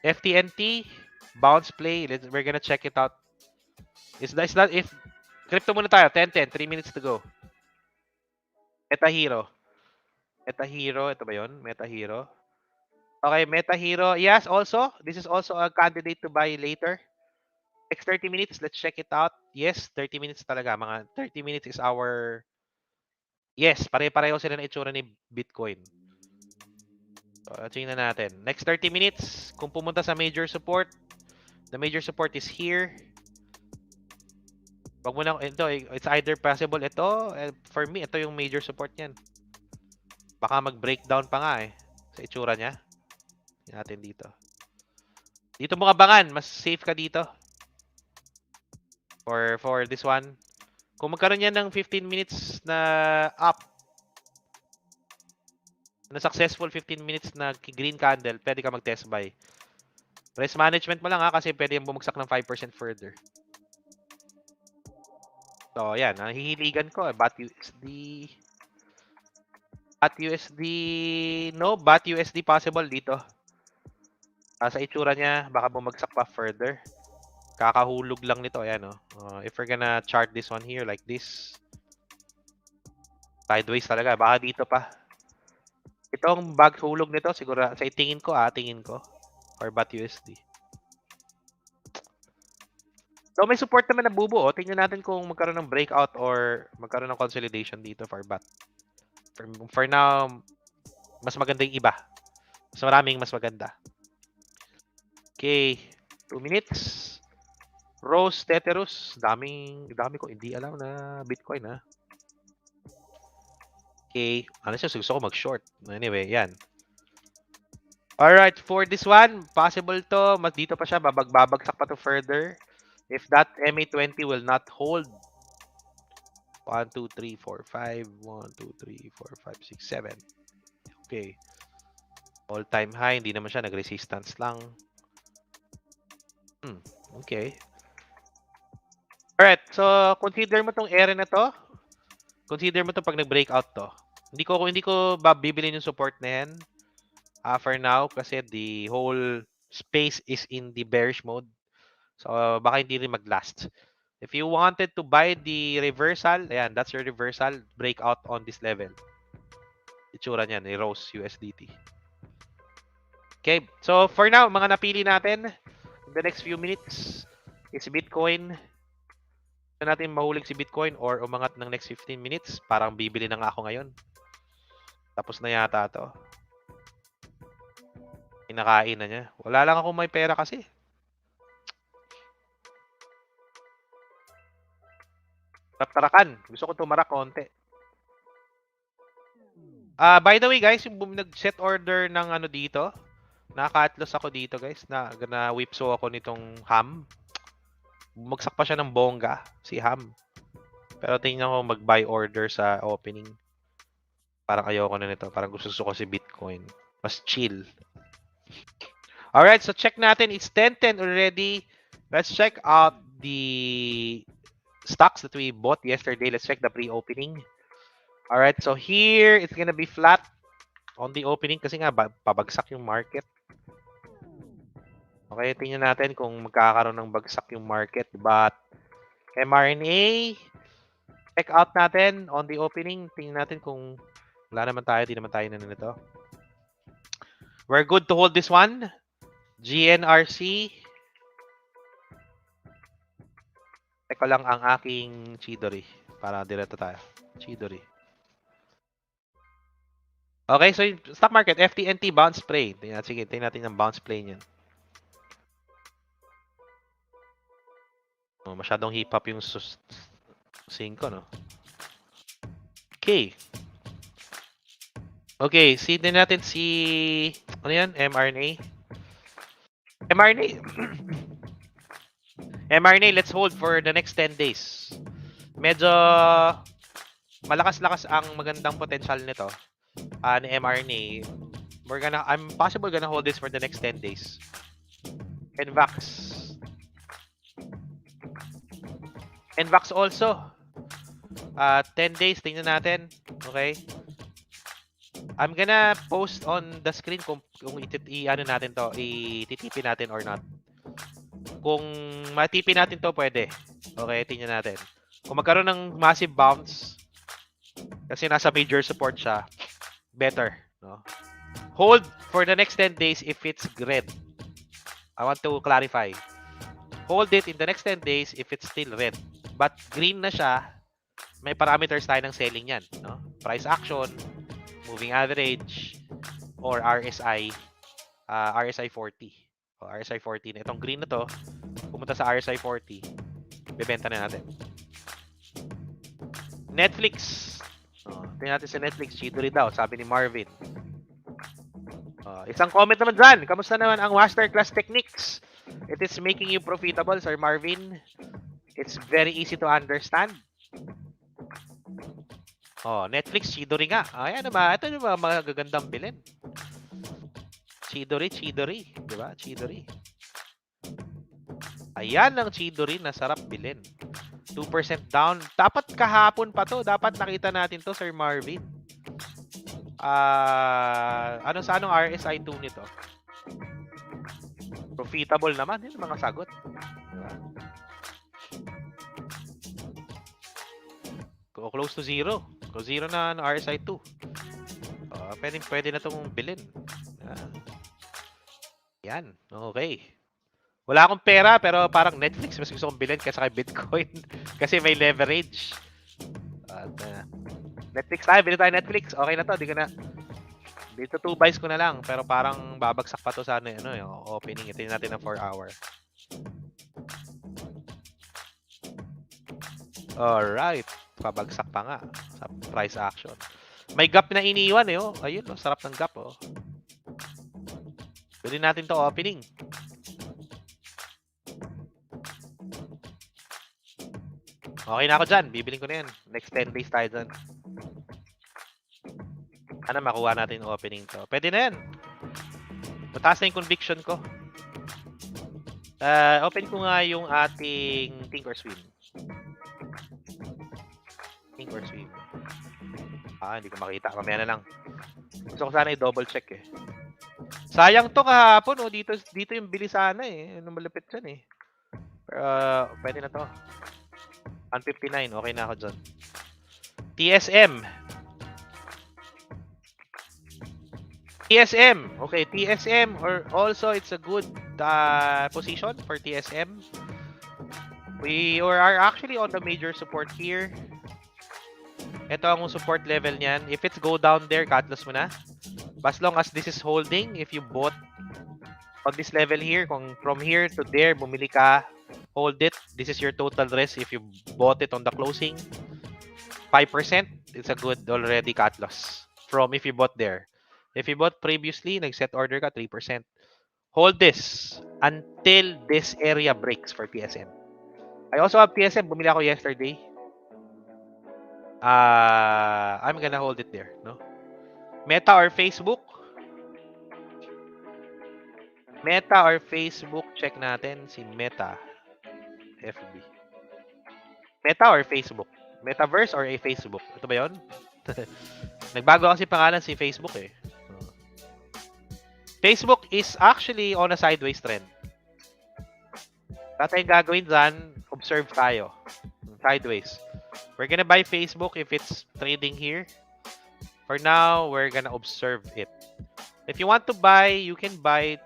FTNT, bounce play. We're gonna check it out. Is that if crypto muna tayo, 10-10, 3 minutes to go. MetaHero. Ito ba yun? MetaHero. Okay, MetaHero. Yes, also. This is also a candidate to buy later. Next 30 minutes, let's check it out. Yes, 30 minutes talaga. Mga 30 minutes is our... Yes, pare-pareho sila ng itsura ni Bitcoin. So, tingnan natin. Next 30 minutes, kung pumunta sa major support, the major support is here. Wag mo na, ito, it's either possible ito, for me, ito yung major support niyan. Baka mag-breakdown pa nga eh, sa itsura niya. Tingnan natin dito. Dito mo abangan, mas safe ka dito. For this one. Kung magkaroon yan ng 15 minutes na up, na successful 15 minutes na green candle, pwede ka mag-test buy. Risk management mo lang ha, kasi pwede yung bumagsak ng 5% further. So, yan. Ang hihiligan ko, BAT USD. BAT USD, no. BAT USD possible dito. Sa itsura niya, baka bumagsak pa further. Kakahulog lang nito. Ayan, oh. If we're gonna chart this one here like this, sideways talaga. Baka dito pa. Itong bag hulog nito, siguro, sa tingin ko, or BAT USD. So, may support naman na bubuo. Tingnan natin kung magkaroon ng breakout or magkaroon ng consolidation dito for BAT. For now, mas maganda yung iba. Mas maraming mas maganda. Okay. 2 minutes. Rose Teterus. Dami ko hindi alam na Bitcoin ha. Okay. Ano siya? Gusto ko mag-short. Anyway, yan. Alright. For this one, possible to. Mas dito pa siya. Babagsak pa to further. If that MA20 will not hold. 1, 2, 3, 4, 5. 1, 2, 3, 4, 5, 6, 7. Okay. All-time high. Hindi naman siya. Nag-resistance lang. Okay. Alright. So, consider mo tong area na to. Consider mo to pag nag-breakout to. Hindi ko bibilin yung support na yan. For now. Kasi the whole space is in the bearish mode. So, baka hindi rin mag-last. If you wanted to buy the reversal, ayan, that's your reversal breakout on this level. Itsura niyan, ni Rose USDT. Okay, so for now, mga napili natin in the next few minutes is Bitcoin. Gusto natin mahulig si Bitcoin or umangat ng next 15 minutes. Parang bibili na nga ako ngayon. Tapos na yata to. Inakain na niya. Wala lang ako may pera kasi. Tarakan. Gusto ko tumarak konti. By the way guys, yung nag-set order ng ano dito, nakaka-atlas ako dito guys, na whipso ako nitong ham. Bumagsak pa siya ng bongga, si ham. Pero tingnan ko mag-buy order sa opening. Parang ayoko na nito. Parang gusto ko si Bitcoin. Mas chill. Alright, so check natin. It's 10:10 already. Let's check out the stocks that we bought yesterday. Let's check the pre-opening. Alright, so here it's gonna be flat on the opening kasi nga pabagsak yung market. Okay, tingnan natin kung magkakaroon ng bagsak yung market. But mRNA, check out natin on the opening. Tingnan natin kung wala naman tayo, di naman tayo na nito. We're good to hold this one. GNRC. Check ko lang ang aking Chidori para direto tayo. Chidori. Okay, so stock market, FTNT bounce play. Sige, tingnan natin ang bounce play niyan. Masyadong hip-hop yung 5, no? Okay. Okay, din natin si ano yan? mRNA. mRNA, let's hold for the next 10 days. Medyo malakas-lakas ang magandang potential nito ni mRNA. I'm possible gonna hold this for the next 10 days. NVAX also. 10 days, tingnan natin. Okay. I'm gonna post on the screen kung ano natin to, ititipi natin or not. Kung matipi natin to, pwede. Okay, tingnan natin. Kung magkaroon ng massive bounce, kasi nasa major support siya, better. No? Hold for the next 10 days if it's red. I want to clarify. Hold it in the next 10 days if it's still red. But green na siya, may parameters tayo ng selling yan. No? Price action, moving average, or RSI, RSI 40. RSI 40 na. Itong green na to, pumunta sa RSI 40, bebenta na natin. Netflix. Tingnan natin sa Netflix. Chidori daw, sabi ni Marvin. Isang comment naman dyan. Kamusta naman ang masterclass techniques? It is making you profitable, Sir Marvin. It's very easy to understand. Netflix, Chidori nga. Ayan naman. Ito yung mga magagandang bilhin. Chidori. Diba? Chidori. Ayan ang Chidori na sarap bilhin. 2% down. Dapat kahapon pa to. Dapat nakita natin to, Sir Marvin. Anong RSI 2 nito? Profitable naman. Yun ang mga sagot. Diba? Close to zero. Close zero na RSI 2. Pwede na itong bilhin. Yan. Okay. Wala akong pera pero parang Netflix mas gusto kong bilhin kaysa kay Bitcoin. Kasi may leverage. Netflix tayo. Bilhin tayo Netflix. Okay na to. Di ko na. Dito 2 buys ko na lang. Pero parang babagsak pa to sa yung opening. Ito natin ng 4 hour. Alright. Pabagsak pa nga sa price action. May gap na iniiwan eh. Ayun. Sarap ng gap. Bilhin natin to opening. Okay na ako dyan. Bibiling ko na yan. Next 10 days tayo dyan. Sana makuha natin yung opening to. Pwede na yan. Mataas na yung conviction ko. Open ko nga yung ating Think or Swim. Think or Swim. Hindi ko makita. Mamaya na lang. Gusto ko sana i-double check eh. Sayang to kahapon. Dito yung bili sana eh. Ano malapit dyan eh. Pwede na to. 159. Okay na ako dyan. TSM. Okay, TSM or also it's a good position for TSM. We are actually on the major support here. Ito ang support level niyan. If it's go down there, cut loss mo na. As long as this is holding, if you bought on this level here, kung from here to there, bumili ka, hold it. This is your total risk if you bought it on the closing. 5%, it's a good already cut loss from if you bought there. If you bought previously, nag-set order ka, 3%. Hold this until this area breaks for TSM. I also have TSM. Bumili ako yesterday. I'm gonna hold it there, no? Meta or Facebook? Meta or Facebook? Check natin si Meta. FB. Meta or Facebook? Metaverse or a Facebook? Ito ba yun? Nagbago kasi pangalan si Facebook eh. Facebook is actually on a sideways trend. Tatay gagawin dyan, observe tayo. Sideways. We're gonna buy Facebook if it's trading here. For now, we're gonna observe it. If you want to buy, you can buy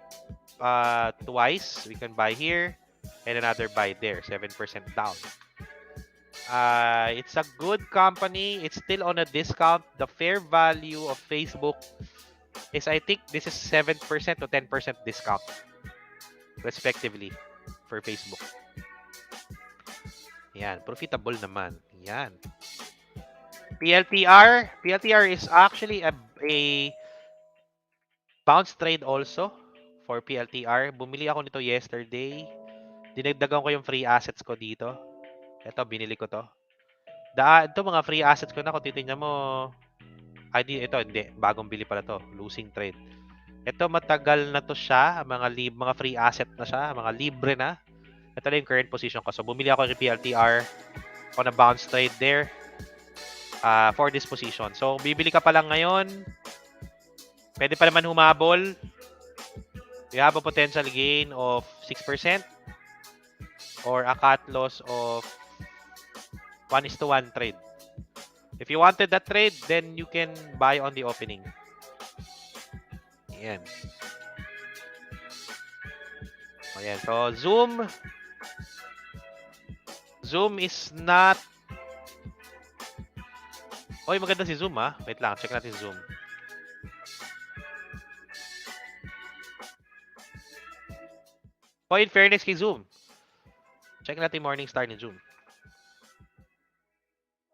twice. We can buy here and another buy there. 7% down. It's a good company. It's still on a discount. The fair value of Facebook is, I think, this is 7% to 10% discount respectively for Facebook. Yan, profitable naman. Yan. PLTR is actually a bounce trade also for PLTR. Bumili ako nito yesterday. Dinagdagan ko yung free assets ko dito. Ito, binili ko to. Ito mga free assets ko na. Kung titignan mo, hindi. Bagong bili pala to. Losing trade. Ito, matagal na to siya. Mga free asset na siya. Mga libre na. Ito na yung current position ko. So, bumili ako ng PLTR on a bounce trade there for this position. So, bibili ka pa lang ngayon. Pwede pa naman humabol. You have a potential gain of 6% or a cut loss of 1:1 trade. If you wanted that trade, then you can buy on the opening. Ayan. Ayan. So, Zoom is not... Oy, maganda si Zoom ha. Wait lang, check natin Zoom. In fairness kay Zoom. Check natin Morningstar ni Zoom.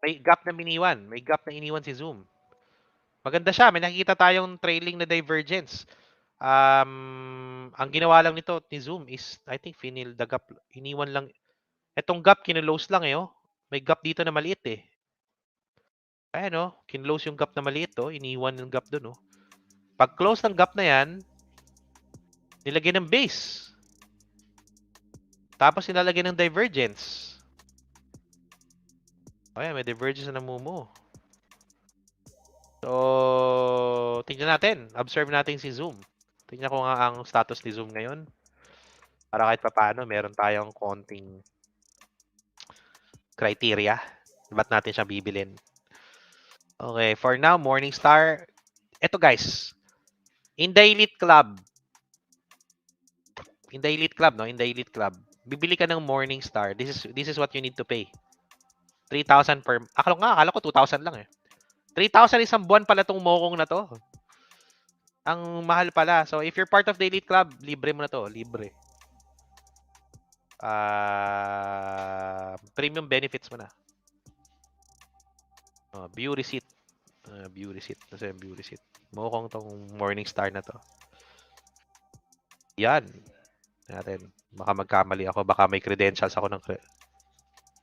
May gap na iniwan. May gap na iniwan si Zoom. Maganda siya. May nakikita tayong trailing na divergence. Ang ginawa lang nito ni Zoom is, I think, finil the gap. Iniwan lang. Etong gap, kinulose lang eh. Oh. May gap dito na maliit eh. Ayan oh. Kinlose yung gap na maliit oh. Iniwan yung gap dun oh. Pag close ng gap na yan, nilagay ng base. Tapos nilalagay ng divergence. Ayan, may divergence na namumo. So, tingnan natin. Observe natin si Zoom. Tingnan ko nga ang status ni Zoom ngayon. Para kahit papaano, meron tayong konting criteria. Ba't natin siya bibilin? Okay, for now, Morningstar. Ito guys, in the Elite Club, no? In the Elite Club, bibili ka ng Morningstar. This is what you need to pay. 3,000 per... Akala ko 2,000 lang eh. 3,000 isang buwan pala tong mokong na to. Ang mahal pala. So, if you're part of the Elite Club, libre mo na to. Libre. Premium benefits mo na. View receipt. View receipt. Kasi view receipt. Mokong tong Morningstar na to. Yan. Natin. Baka magkamali ako. Baka may credentials ako ng...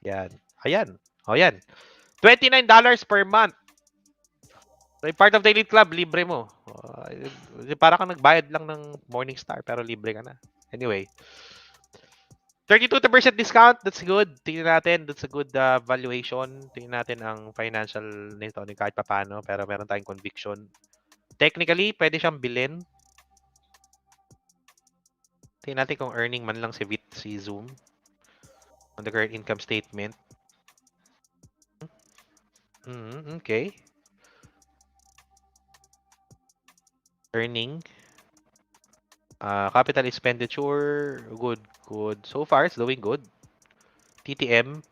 Yan. Ayan. O yan. $29 per month. So, part of the Elite Club, libre mo. Para kang nagbayad lang ng Morningstar pero libre ka na. Anyway. 32% discount. That's good. Tingnan natin. That's a good valuation. Tingnan natin ang financial nito ni kahit papano. Pero meron tayong conviction. Technically, pwede siyang bilhin. Tingnan natin kung earning man lang si Zoom. On the current income statement. Okay. Earning. Capital expenditure. Good. So far, it's doing good. TTM.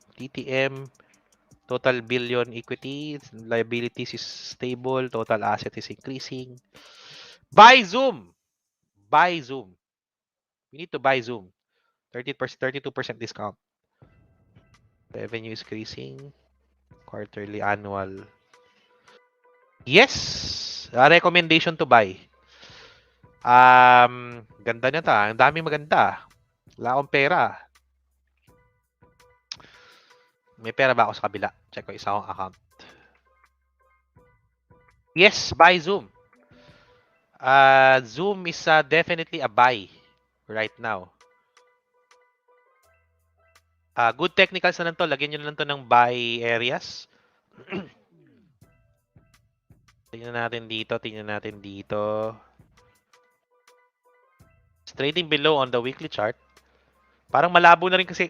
Total billion equity. Liabilities is stable. Total asset is increasing. Buy Zoom. We need to buy Zoom. 32% discount. Revenue is increasing. Quarterly, annual. Yes! Recommendation to buy. Ganda na ta. Ang dami maganda. Wala akong pera. May pera ba ako sa kabila? Check ko isa akong account. Yes, buy Zoom. Zoom is definitely a buy right now. Good technicals na lang to. Lagyan nyo na lang to ng buy areas. Tingnan natin dito. It's trading below on the weekly chart. Parang malabo na rin kasi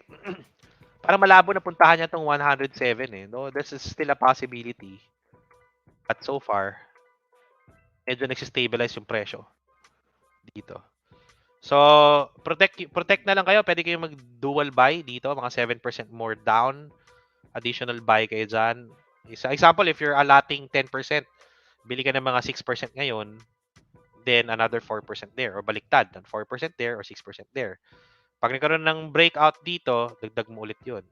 parang malabo na puntahan niya tong 107 eh. No, this is still a possibility. But so far, medyo nagsistabilize yung presyo dito. So, protect na lang kayo. Pwede kayong mag-dual buy dito. Mga 7% more down. Additional buy kayo dyan. Example, if you're allotting 10%, bili ka ng mga 6% ngayon, then another 4% there. Or baliktad, 4% there or 6% there. Pag nagkaroon ng breakout dito, dagdag mo ulit yun.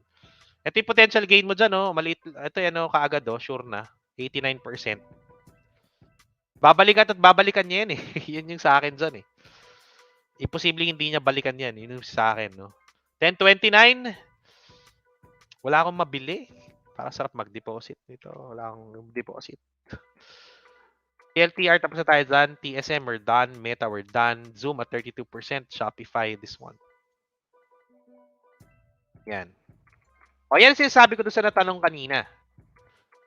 Ito yung potential gain mo dyan, oh. Maliit. Ito yan, oh, kaagad, oh. Sure na. 89%. Babalikan at babalikan niya yan, eh. Yun yung sa akin dyan, eh. Imposible hindi niya balikan yan. Yun yung sa akin, no. 1029. Wala akong mabili. Parang sarap mag-deposit dito. Wala akong deposit. LTR, tapos na tayo dyan. TSM, we're done. Meta, we're done. Zoom at 32%. Shopify, this one. Yan. O, yan sinasabi ko doon sa natanong kanina.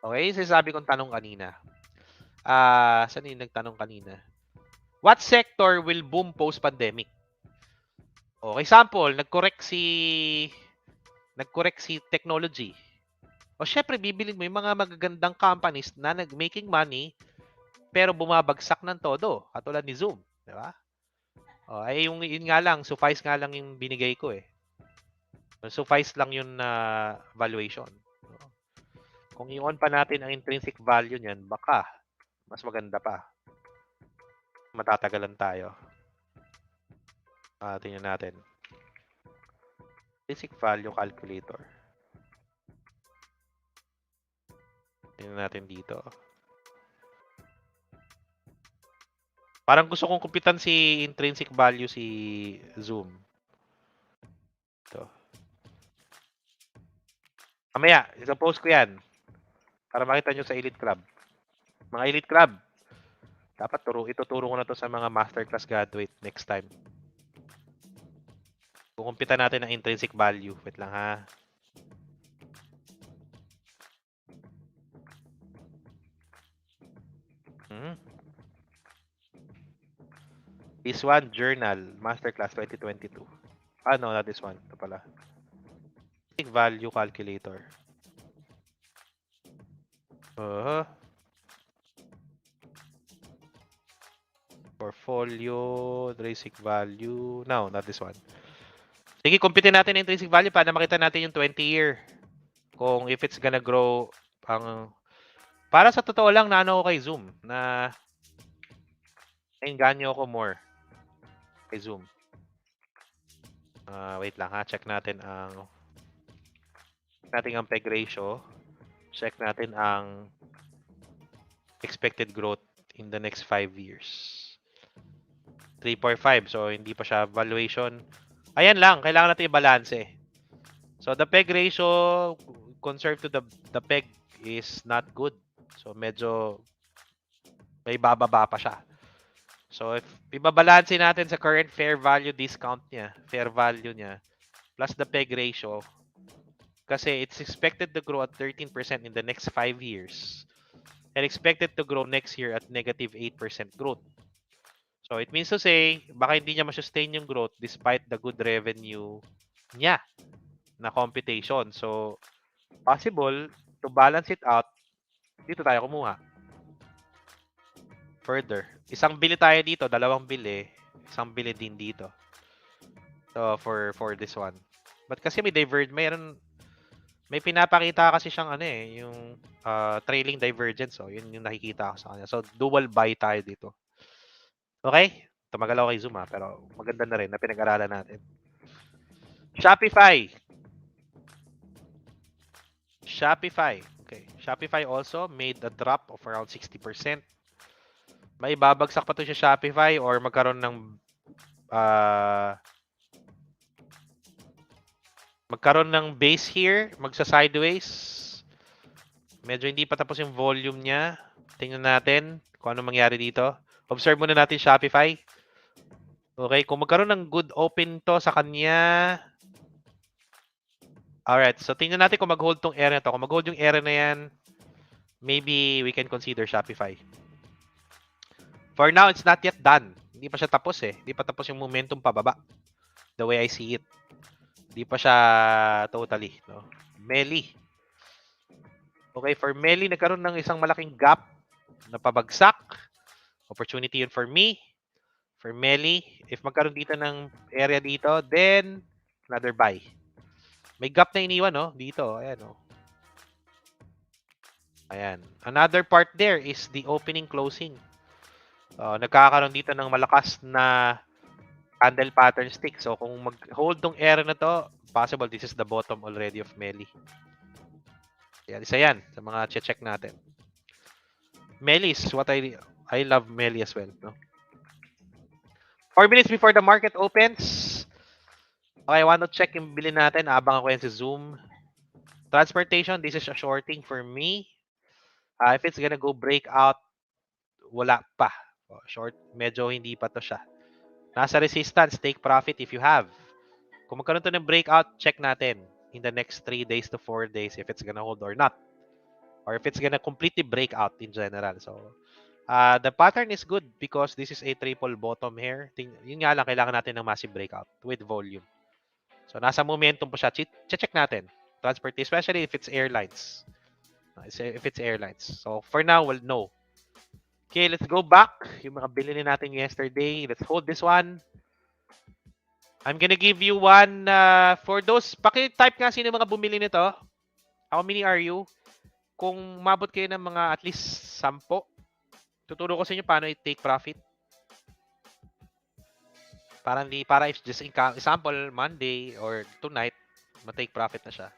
Okay, sinasabi kong tanong kanina. Saan yung nagtanong kanina? What sector will boom post-pandemic? Okay, example, nag-correct si technology. O syempre, bibilin mo yung mga magagandang companies na nag-making money pero bumabagsak ng todo. Katulad ni Zoom. Di ba? O, ay yun nga lang, suffice nga lang yung binigay ko eh. Suffice lang yung valuation. Kung i-on pa natin ang intrinsic value niyan, baka mas maganda pa. Matatagalan tayo. Tingnan natin. Intrinsic value calculator. Tingnan natin dito. Parang gusto kong kumpitan si intrinsic value si Zoom. Ito. Mamaya, isa-post ko yan. Para makita nyo sa Elite Club. Mga Elite Club, dapat ituturo ko na to sa mga masterclass graduate next time. Kukumpitan natin ang intrinsic value. Wait lang ha. This one, Journal, Masterclass 2022. Ah, no, not this one. Ito pala. Value Calculator. Portfolio, intrinsic value. No, not this one. Sige, kumpitin natin ang intrinsic value para makita natin yung 20-year. Kung if it's gonna grow ang... Para sa totoo lang, naano ko kay Zoom na nainganyo ako more kay Zoom. Wait lang ha, check natin ang PEG ratio. Check natin ang expected growth in the next 5 years. 3.5. So, hindi pa siya valuation. Ayan lang, kailangan natin i-balance eh. So, the PEG ratio, conserve to the PEG is not good. So, medyo may bababa pa siya. So, if ibabalanse natin sa current fair value discount niya, fair value niya, plus the PEG ratio, kasi it's expected to grow at 13% in the next 5 years and expected to grow next year at negative 8% growth. So, it means to say, baka hindi niya ma-sustain yung growth despite the good revenue niya na computation. So, possible to balance it out, dito tayo kumuha. Further. Isang bili tayo dito, dalawang bili, isang bili din dito. So, for this one. But kasi may pinapakita kasi siyang yung trailing divergence. So, yun yung nakikita ko sa kanya. So, dual buy tayo dito. Okay? Tumagal ako kay Zoom pero maganda na rin na pinag-aralan natin. Shopify. Okay. Shopify also made a drop of around 60%. May babagsak pa to sa Shopify or magkaroon ng base here, magsa-sideways. Medyo hindi pa tapos yung volume niya. Tingnan natin kung ano mangyari dito. Observe muna natin Shopify. Okay, kung magkaroon ng good open to sa kanya. Alright, so tingnan natin kung mag-hold tong area na to. Kung mag-hold yung area na yan, maybe we can consider Shopify. For now, it's not yet done. Hindi pa siya tapos eh. Hindi pa tapos yung momentum pababa. The way I see it. Hindi pa siya totally. No? Meli. Okay, for Meli, nagkaroon ng isang malaking gap na pabagsak. Opportunity yun for me. For Meli, if magkaroon dito ng area dito, then another buy. May gap na iniwan, no? Dito, ayan, no? Ayan. Another part there is the opening closing. Nagkakaroon dito ng malakas na candle pattern stick. So, kung mag-hold tong area na to, possible this is the bottom already of Meli. Yan, isa yan sa mga check natin. Meli is what I love Meli as well. No? 4 minutes before the market opens. Okay, I want to check yung bilhin natin. Abang ako yan si Zoom. Transportation, this is a shorting for me. If it's gonna go breakout, wala pa. Short, medyo hindi pa to siya. Nasa resistance, take profit if you have. Kung magkaroon to ng breakout, check natin in the next 3 days to 4 days if it's gonna hold or not. Or if it's gonna completely break out in general. So, the pattern is good because this is a triple bottom here. Yun nga lang, kailangan natin ng massive breakout with volume. So, nasa momentum po siya. Check natin. Transport, especially if it's airlines. If it's airlines. So, for now, we'll know. Okay, let's go back. Yung mga bilhin natin yesterday. Let's hold this one. I'm gonna give you one for those. Paki-type nga sino mga bumili nito. How many are you? Kung mabot kayo ng mga at least 10, tuturo ko sa inyo paano i-take profit. Para if just example, Monday or tonight, ma-take profit na siya.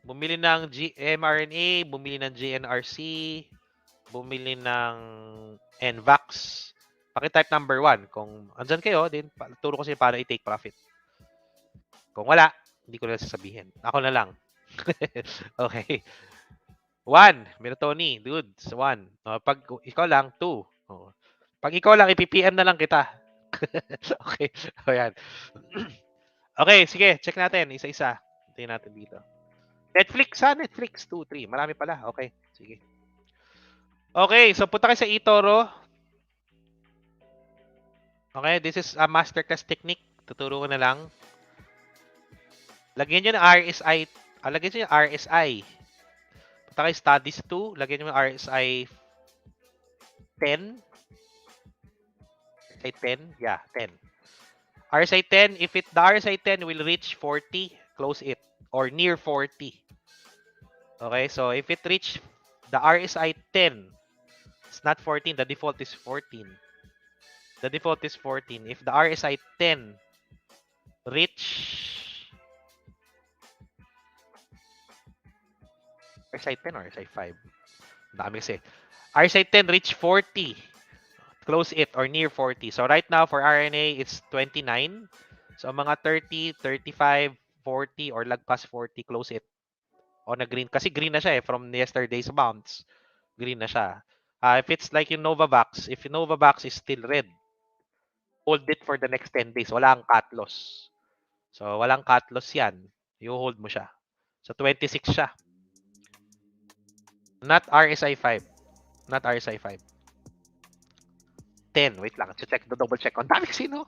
Bumili ng mRNA, bumili ng GNRC, bumili ng NVAX. Paki-type number 1. Kung andyan kayo, then turo ko sa inyo paano i-take profit. Kung wala, hindi ko na sasabihin. Ako na lang. Okay. 1. Tony, dude. 1. Pag ikaw lang, 2. Pag ikaw lang, ipipm na lang kita. Okay. O yan. Okay, sige. Check natin. Isa-isa. Tingnan natin dito. Netflix ha? Netflix. 2, 3. Marami pala. Okay. Sige. Okay. So, punta kayo sa eToro. Okay. This is a masterclass technique. Tuturo ko na lang. Lagyan nyo ng RSI. Lagyan nyo yung RSI. Punta kayo studies 2. Lagyan nyo yung RSI 10. RSI 10? Yeah, 10. RSI 10, if the RSI 10 will reach 40, close it. Or near 40. Okay, so if it reach the RSI 10, it's not 14, the default is 14. The default is 14. If the RSI 10 reach RSI 10 or RSI 5? Dami kasi. RSI 10 reach 40. Close it or near 40. So right now for RNA, it's 29. So mga 30, 35, 40 or lagpas 40, close it. On a green. Kasi green na siya from yesterday's bounce. Green na siya. If it's like yung Novavax, if Novavax is still red, hold it for the next 10 days. Walang cut loss. So walang cut loss yan. You hold mo siya. So 26 siya. Not RSI 5. Not RSI 5. 10. Wait lang. Check, double check. Ang dami kasi, no?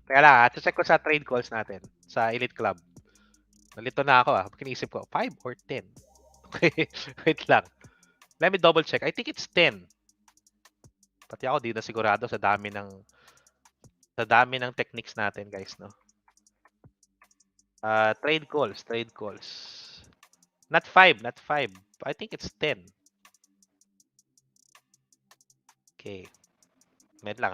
Kaya lang, check ko sa trade calls natin. Sa Elite Club. Nalito na ako, Kiniisip ko, 5 or 10? Okay. Wait lang. Let me double check. I think it's 10. Pati ako, di na sigurado sa dami ng techniques natin, guys, no? Trade calls. Not 5. I think it's 10. Okay. Wait lang,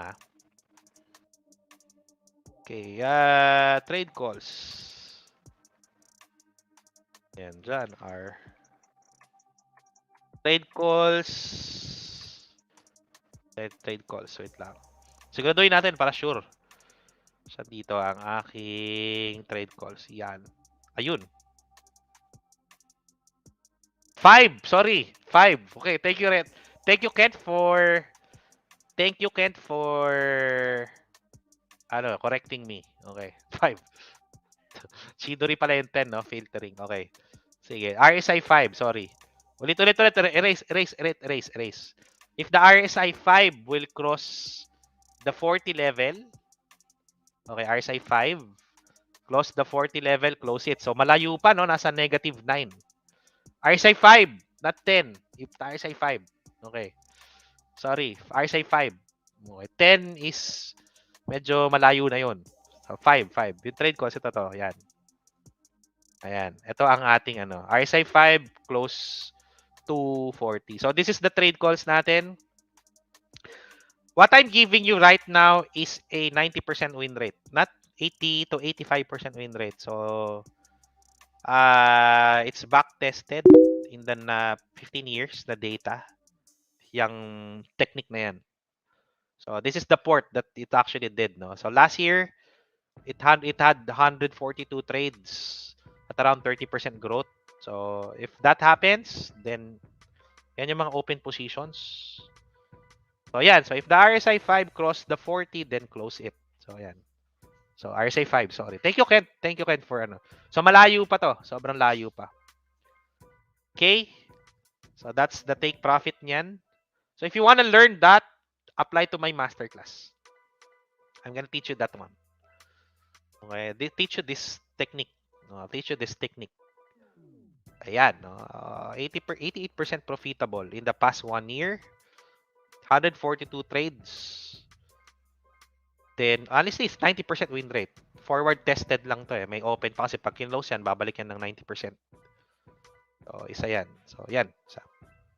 Okay, trade calls. Yan, dyan are trade calls. Trade calls, wait lang. Siguraduhin natin para sure. Sa dito ang aking trade calls. Yan. Ayun. 5, sorry. 5. Okay, thank you, Red. Thank you, Kent, for correcting me. Okay, 5. Chidori pala yung 10, no? Filtering. Okay. Sige, RSI 5, sorry. Ulit. Erase. If the RSI 5 will cross the 40 level, okay, RSI 5, close the 40 level, close it. So, malayo pa, no? Nasa negative 9. RSI 5, not 10. If the RSI 5. Okay. Sorry, RSI 5. Okay. 10 is medyo malayo na yun. So, 5. Yung trade calls, ito to. Yan. Ayan. Ito ang ating RSI 5 close to 40. So, this is the trade calls natin. What I'm giving you right now is a 90% win rate. Not 80 to 85% win rate. So, it's back-tested in the 15 years na data. Yung technique na yan. So, this is the port that it actually did, no? So, last year, it had 142 trades at around 30% growth. So, if that happens, then yan yung mga open positions. So, yan. So, if the RSI 5 cross the 40, then close it. So, yan. So, RSI 5, sorry. Thank you, Kent. For So, malayo pa to. Sobrang layo pa. Okay? So, that's the take profit niyan. So, if you want to learn that, apply to my masterclass. I'm gonna teach you that one. Okay? They teach you this technique. I'll teach you this technique. Ayan, 88% profitable in the past 1 year. 142 trades. Then, honestly, it's 90% win rate. Forward tested lang to May open pa kasi pag kinlose yan, babalik yan ng 90%. So, isa yan. So, yan.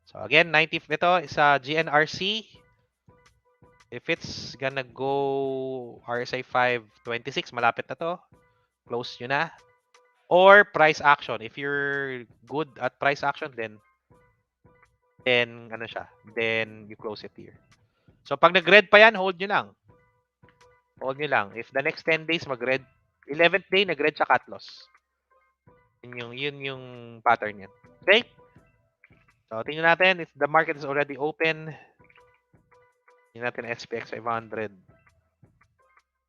So, again, 90. Ito, isa GNRC. If it's gonna go RSI 5, 26, malapit na to. Close nyo na. or price action. If you're good at price action, then ano siya, then you close it here. So pag nag-red pa yan, hold nyo lang. Hold nyo lang. If the next 10 days mag-red, 11th day nag-red siya, cut loss. Yun yung pattern yan. Okay? So tingnan natin if the market is already open. Tingnan natin SPX 500.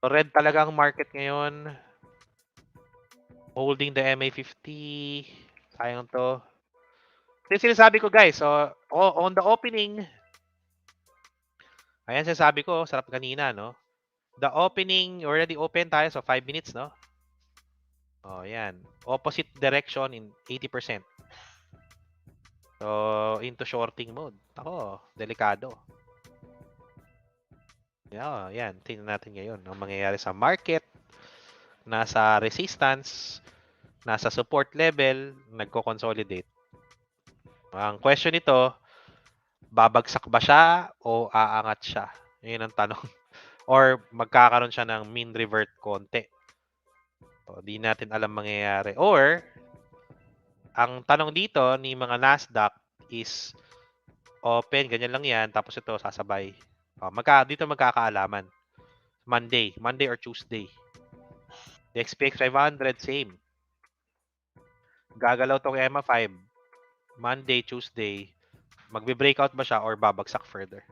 So red talaga ang market ngayon. Holding the MA50. Sayang to. Yung sinasabi ko guys, so on the opening, ayan sinasabi ko, sarap kanina, no? The opening, already open tayo, so 5 minutes, no? Oh, yan. Opposite direction in 80%. So, into shorting mode. Ako, delikado. Yeah, yan. Tingnan natin ngayon ang mangyayari sa market. Nasa resistance, nasa support level, nagko-consolidate. Ang question nito, babagsak ba siya o aangat siya? Yun ang tanong. Or magkakaroon siya ng mean revert konti. So, di natin alam mangyayari. Or, ang tanong dito ni mga Nasdaq is open, ganyan lang yan, tapos ito sasabay. Dito magkakaalaman. Monday or Tuesday. The XPX 500, same. Gagalaw tong EMA 5. Monday, Tuesday. Magbe-breakout ba siya or babagsak further?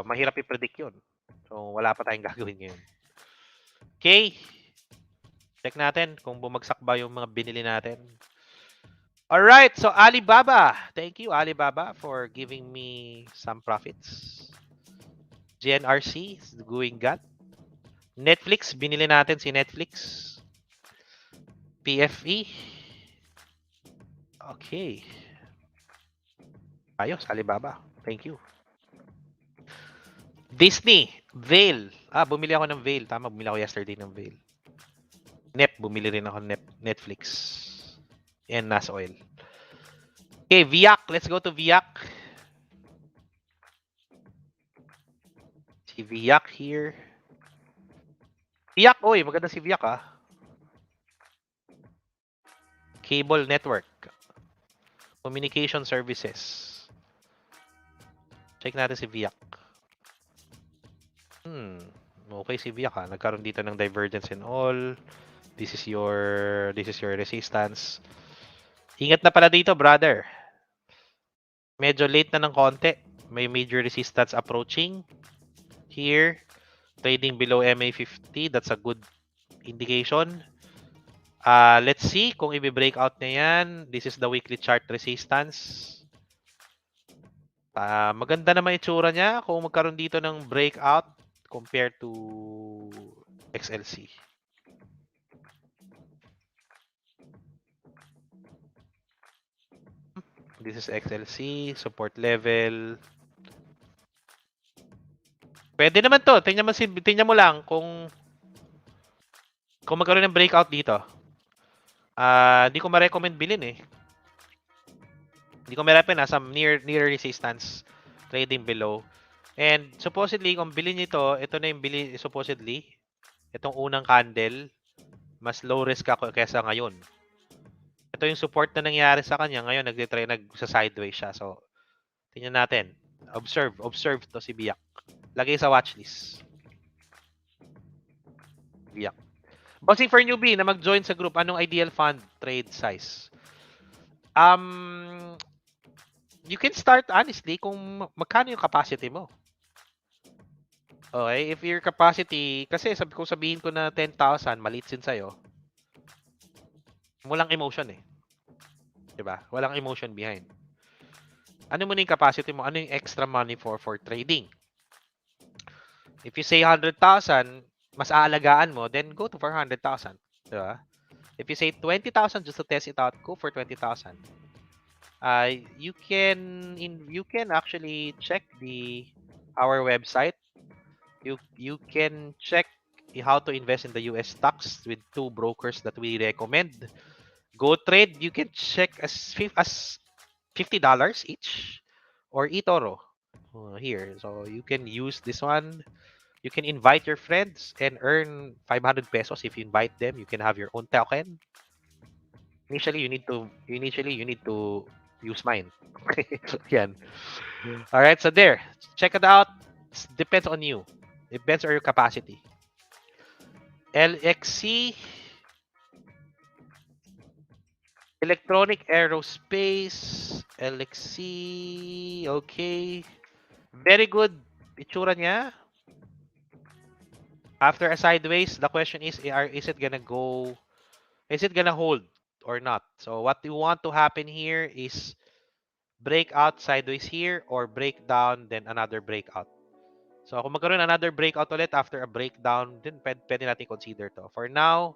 Mahirap i-predict yun. So, wala pa tayong gagawin ngayon. Okay. Check natin kung bumagsak ba yung mga binili natin. Alright, so Alibaba. Thank you, Alibaba, for giving me some profits. GNRC is going gut. Netflix, binili natin si Netflix. PFE. Okay. Ayos, Alibaba. Thank you. Disney, Vail. Bumili ako ng Vail. Tama, bumili ako yesterday ng Vail. Bumili rin ako Netflix. And Nas Oil. Okay, VIAC. Let's go to VIAC. Si VIAC here. VIAC, oy, maganda si VIAC Cable network. Communication services. Check natin si VIAC. Okay si VIAC Nagkaroon dito ng divergence and all. This is your resistance. Ingat na pala dito, brother. Medyo late na ng konti. May major resistance approaching. Here, trading below MA50. That's a good indication. Let's see kung i-breakout na yan. This is the weekly chart resistance. Maganda naman itsura niya kung magkaroon dito ng breakout compared to XLC. This is XLC, support level. Pwede naman to. Tingnan mo lang kung magkaroon ng breakout dito. Hindi ko ma-recommend bilhin eh. Hindi ko ma-recommend nasa near resistance trading below. And supposedly kung bilhin nito, ito na yung bili supposedly. Itong unang candle, mas low risk ako kaysa ngayon. Ito yung support na nangyari sa kanya. Ngayon, nagsa-sideways siya. So, tingnan natin. Observe to si VIAC. Lagay sa watchlist. VIAC. Bossing for newbie na mag-join sa group, anong ideal fund trade size? You can start honestly kung magkano yung capacity mo. Okay, if your capacity, kasi sabihin ko na 10,000, maliit sin sa'yo. Walang emotion eh. Diba? Walang emotion behind. Ano mo na yung capacity mo? Ano yung extra money for trading? If you say 100,000, mas aalagaan mo, then go to 400,000. Diba? If you say 20,000 just to test it out, go for 20,000. You can actually check our website. You can check how to invest in the US stocks with 2 brokers that we recommend. Go Trade, you can check as $50 each, or eToro here. So you can use this one. You can invite your friends and earn 500 pesos if you invite them. You can have your own token. Initially, you need to use mine. Yan. All right, so there. Check it out. Depends on you. It depends on your capacity. LXC, Electronic Aerospace, LXC, okay. Very good itsura niya. After a sideways, the question is is it gonna hold or not? So what you want to happen here is breakout sideways here or breakdown then another breakout. So kung magkaroon another breakout ulit after a breakdown, then pwede natin consider to. For now,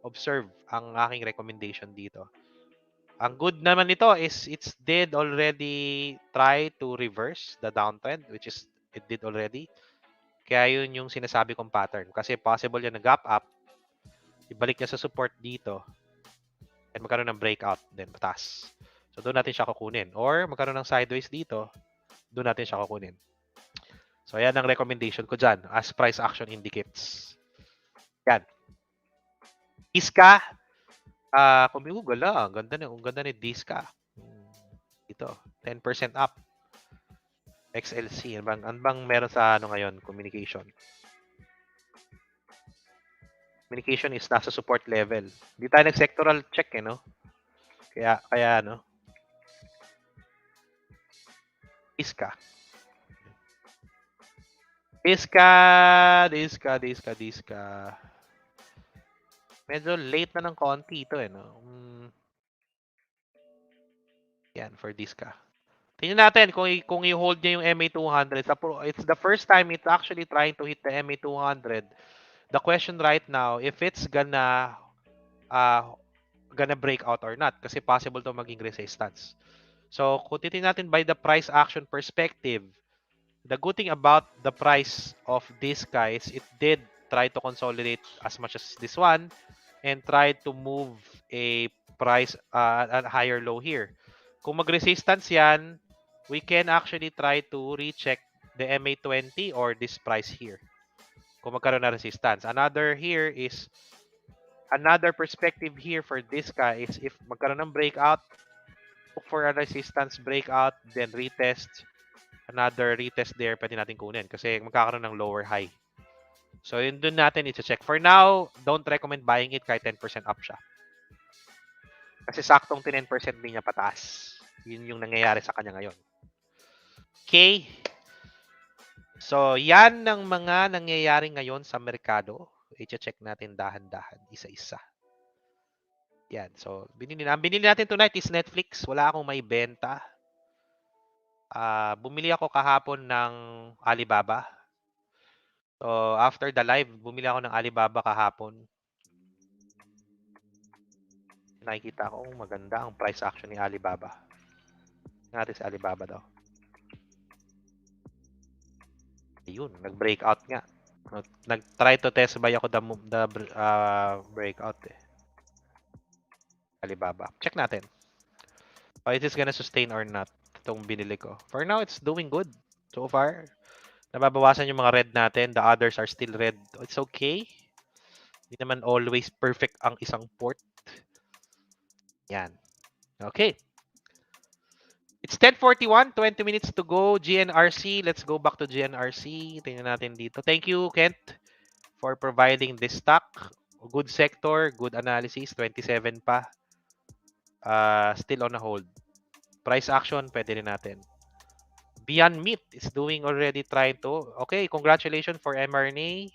observe ang aking recommendation dito. Ang good naman nito is it's did already try to reverse the downtrend, which is it did already. Kaya yun yung sinasabi kong pattern. Kasi possible yan na gap up, ibalik niya sa support dito, and magkaroon ng breakout, then patas. So doon natin siya kukunin. Or magkaroon ng sideways dito, doon natin siya kukunin. So yan ang recommendation ko dyan as price action indicates. Yan. Diska, kumigugala. Ang ganda ni Diska. Ito, 10% up. XLC, ano bang meron sa ano ngayon? Communication. Communication is nasa support level. Hindi tayo nag-sectoral check no? Kaya ano. Diska. Medyo late na ng konti ito no? Yan, for Diska. Tingnan natin kung i-hold niya yung MA200. It's the first time it's actually trying to hit the MA200. The question right now, if it's gonna break out or not. Kasi possible to maging resistance. So, kung titingnan natin by the price action perspective, the good thing about the price of this guys, it did try to consolidate as much as this one and try to move a price a higher low here. Kung mag-resistance yan, we can actually try to recheck the MA20 or this price here. Kung magkaroon na resistance. Another perspective here for this guy is if magkaroon ng breakout, look for a resistance breakout, then retest. Another retest there, pwede natin kunin kasi magkakaroon ng lower high. So, yun dun natin i-check. For now, don't recommend buying it kahit 10% up siya. Kasi saktong 10% din niya pataas. Yun yung nangyayari sa kanya ngayon. Okay. So, yan ang mga nangyayari ngayon sa merkado. I-check natin dahan-dahan, isa-isa. Yan. So, binili natin tonight is Netflix. Wala akong may benta. Bumili ako kahapon ng Alibaba. So, after the live, bumili ako ng Alibaba kahapon. Nakikita ko maganda ang price action ni Alibaba. Natin si Alibaba daw. Ayun, nag-breakout nga. Nag-try to test buy ako the breakout eh. Alibaba. Check natin. Is this gonna sustain or not? Itong binili ko. For now, it's doing good. So far, nababawasan yung mga red natin. The others are still red. It's okay. Hindi naman always perfect ang isang port. Yan. Okay. It's 10:41, 20 minutes to go. GNRC. Let's go back to GNRC. Tingnan natin dito. Thank you, Kent, for providing this stock. Good sector, good analysis. 27 pa. Still on a hold. Price action, pwede rin natin. Beyond Meat is doing already trying to. Okay, congratulations for mRNA.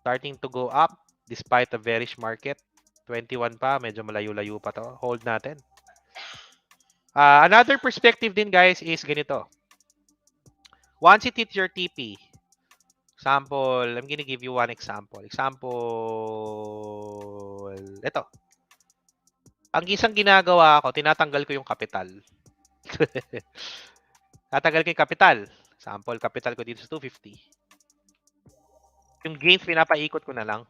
Starting to go up despite a bearish market. 21 pa, medyo malayo-layo pa to. Hold natin. Another perspective din guys is ganito. Once it hits your TP, example, I'm gonna give you one example. Example, ito. Ang isang ginagawa ko, tinatanggal ko yung kapital. Tatanggal ko yung kapital. Sample, capital ko dito sa 250. Yung gains, pinapaikot ko na lang.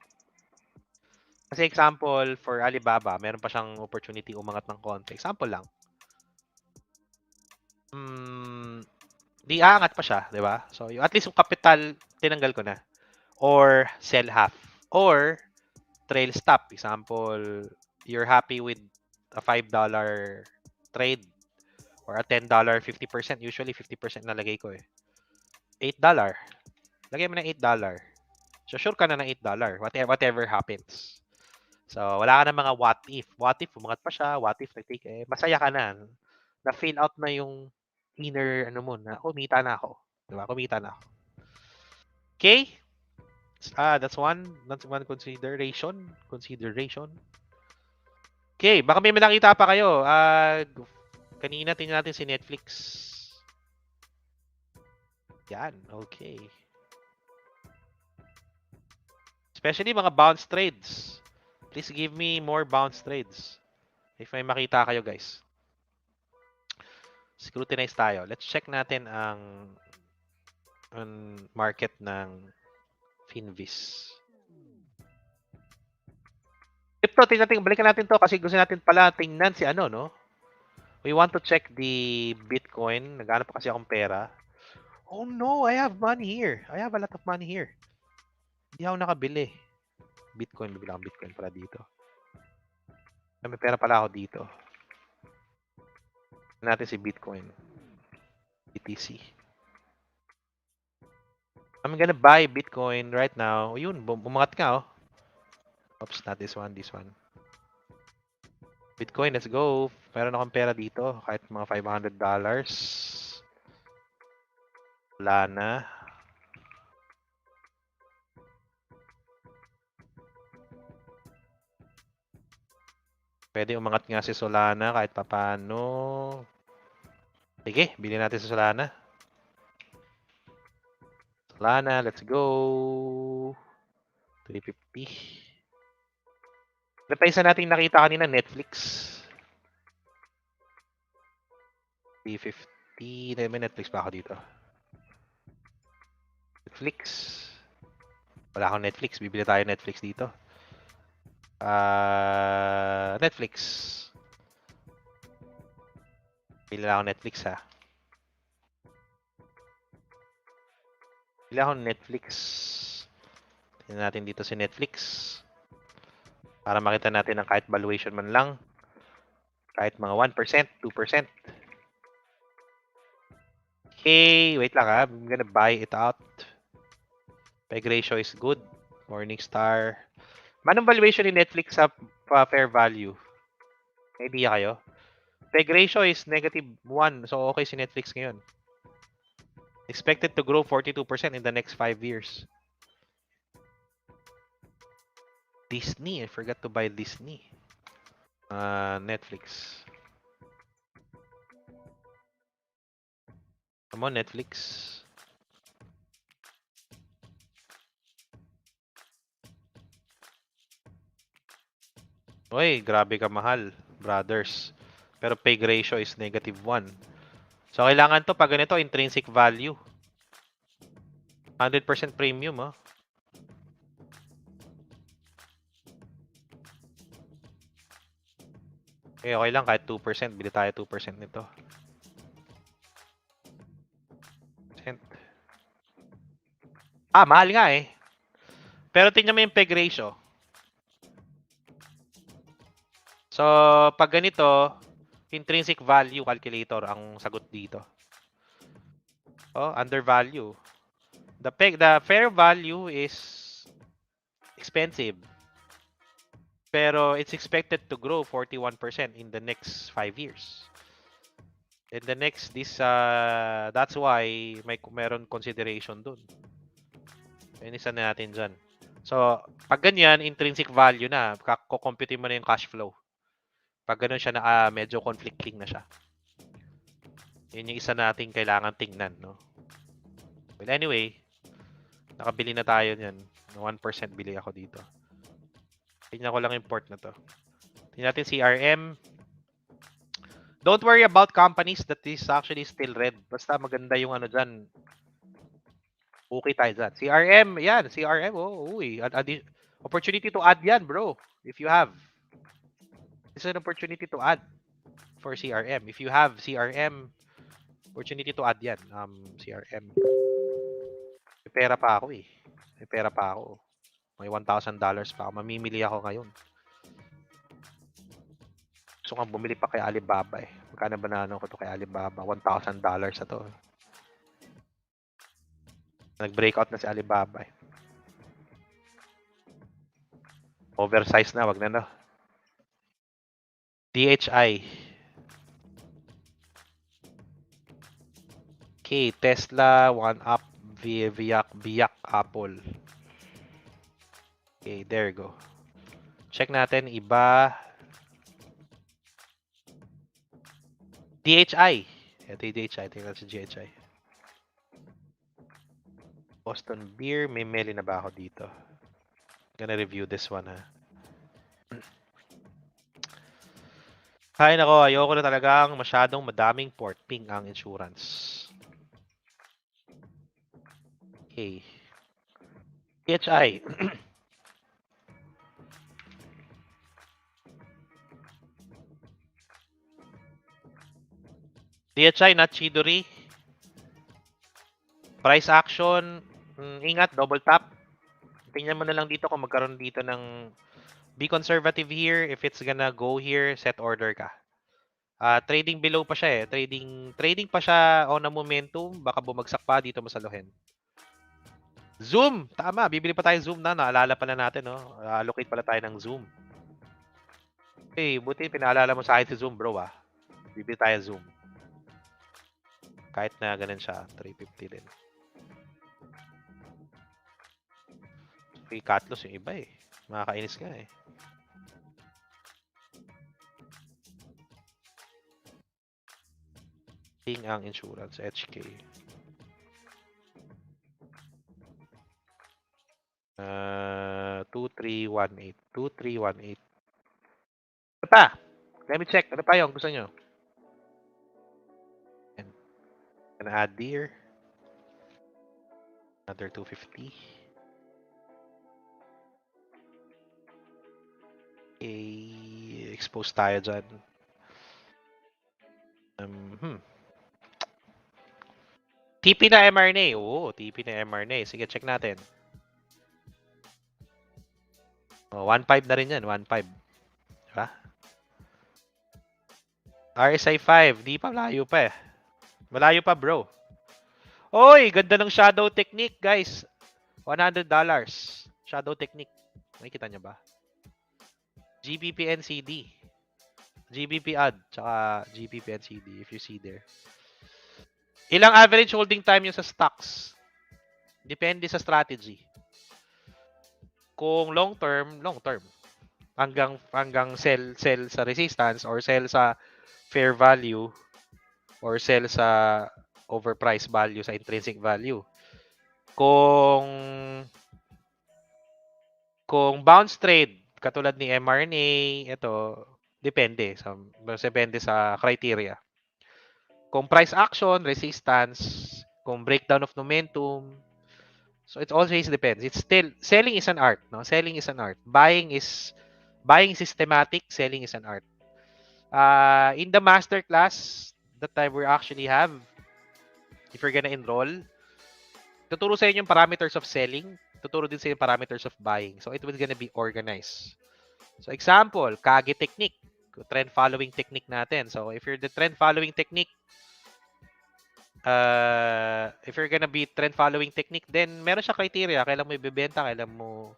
Kasi example, for Alibaba, meron pa siyang opportunity umangat ng konti. Example lang. di aangat pa siya, di ba? So, at least yung capital, tinanggal ko na. Or sell half. Or trail stop. Example, you're happy with a $5 trade or a $10, 50%. Usually, 50% nalagay ko eh. $8. Lagay mo ng $8. So, sure ka na ng $8. Whatever happens. So, wala ka na mga what if. What if, umangat pa siya. What if, nag-take, masaya ka na. Na-fill out na yung inner, mo, na kumita na ako. Diba? Kumita na ako. Okay? That's one consideration. Okay, baka may nakita pa kayo. Kanina tingnan natin si Netflix. Yan, okay. Especially mga bounce trades. Please give me more bounce trades. If may makita kayo, guys. Scrutinize tayo. Let's check natin ang market ng Finvis. Ito, balikan natin to kasi gusto natin pala tingnan si no? We want to check the Bitcoin. Naghanap pa kasi akong pera. Oh no, I have money here. I have a lot of money here. Hindi ako nakabili. Bitcoin, bibili akong Bitcoin para dito. May pera pala ako dito. Natin si Bitcoin. BTC. I'm gonna buy Bitcoin right now. Yun, bumangat nga oh. Oops, not this one, this one. Bitcoin, let's go. Meron akong pera dito. Kahit mga $500. Wala na. Pwede umangat nga si Solana kahit papano. Sige, bilhin natin si Solana. Solana, let's go. 350. Ito pa isa natin nakita kanina, Netflix. 350. May Netflix pa ako dito. Netflix. Wala akong Netflix. Bibili tayo Netflix dito. Netflix. Bili lang ako Netflix ha. Bili ako Netflix. Tingnan natin dito si Netflix. Para makita natin ang kahit valuation man lang. Kahit mga 1%, 2%. Okay, wait lang ha. I'm gonna buy it out. Peg ratio is good. Morningstar. Manong valuation ni Netflix sa fair value? May idea kayo? Peg ratio is -1. So, okay si Netflix ngayon. Expected to grow 42% in the next 5 years. Disney. I forgot to buy Disney. Netflix. Come on, Netflix. Uy, grabe ka mahal, brothers. Pero peg ratio is -1. So, kailangan to pag ganito, intrinsic value. 100% premium, oh. Okay, okay lang kahit 2%. Bili tayo 2% nito. Mahal nga eh. Pero tingnan mo yung peg ratio. So, pag ganito, intrinsic value calculator ang sagot dito. Oh, undervalue. The fair value is expensive. Pero it's expected to grow 41% in the next 5 years. In the next, that's why meron consideration dun. Isa na natin dyan. So, pag ganyan, intrinsic value na, kukompute mo na yung cash flow. Pag ganun siya na medyo conflicting na siya. Yun yung isa nating kailangan tingnan, no? Well, anyway, nakabili na tayo niyan. 1% bili ako dito. Tingnan ko lang yung port na to. Tingnan natin CRM. Don't worry about companies that is actually still red. Basta maganda yung dyan. Okay tayo dyan. CRM, yan. CRM, uy. Opportunity to add yan, bro. If you have. This is an opportunity to add for CRM. If you have CRM, Opportunity to add yan. CRM. May pera pa ako eh. May pera pa ako. May $1,000 pa ako. Mamimili ako ngayon. Gusto kang bumili pa kay Alibaba eh. Magkano ba na ko to kay Alibaba? $1,000 na to. Nag-breakout na si Alibaba eh. Oversize na, wag na no. DHI. Okay, Tesla, OneUp, Biak, Apple. Okay, there you go. Check natin, iba. DHI. Ito yung DHI. Tingnan sa DHI. Boston Beer. May meli na ba ako dito? Gonna review this one ha. Hay nako, ayoko na talagang masyadong madaming port ping ang insurance. Okay. DHI. DHI, not Chidori. Price action. Ingat, double tap. Tingnan mo na lang dito kung magkaroon dito ng be conservative here. If it's gonna go here, set order ka. Trading below pa siya eh. Trading pa siya on a momentum. Baka bumagsak pa dito masaluhin. Zoom! Tama, bibili pa tayo Zoom na. Naalala pala natin, no? Allocate pala tayo ng Zoom. Okay, buti pinaalala mo sa akin si Zoom, bro, ah. Bibili tayo Zoom. Kahit na ganun siya, 350 din. Okay, cut loss yung iba eh. Makakainis ka eh. Ting ang insurance, HK. 2318. 2318. Ano pa? Let me check. Ano pa yung gusto nyo? Gonna add here. Another 250. Okay. Expose tayo dyan. TP na mRNA. Oo, TP na mRNA. Sige, check natin. 1.5 na rin yan. 1.5. Diba? RSI 5. Di pa, malayo pa eh. Malayo pa, bro. Oy, ganda ng shadow technique, guys. $100. Shadow technique. Makikita nyo ba? GBP NCD. GBP add. Tsaka GBP NCD. If you see there. Ilang average holding time yung sa stocks? Depende sa strategy. Kung long term. Hanggang sell sa resistance or sell sa fair value or sell sa overpriced value sa intrinsic value. Kung bounce trade katulad ni mRNA, ito depende sa criteria. Kung price action, resistance, kung breakdown of momentum, so it always depends. It's still selling is an art, no? Selling is an art. Buying is systematic, selling is an art. In the masterclass that we actually have, if you're gonna enroll, tuturo sa inyo yung parameters of selling, tuturo din sa inyo yung parameters of buying. So it was gonna be organized. So example, Kage technique, trend following technique natin. So if you're the trend following technique, if you're gonna be trend following technique, then meron siya criteria. Kailan mo ibebenta, kailan mo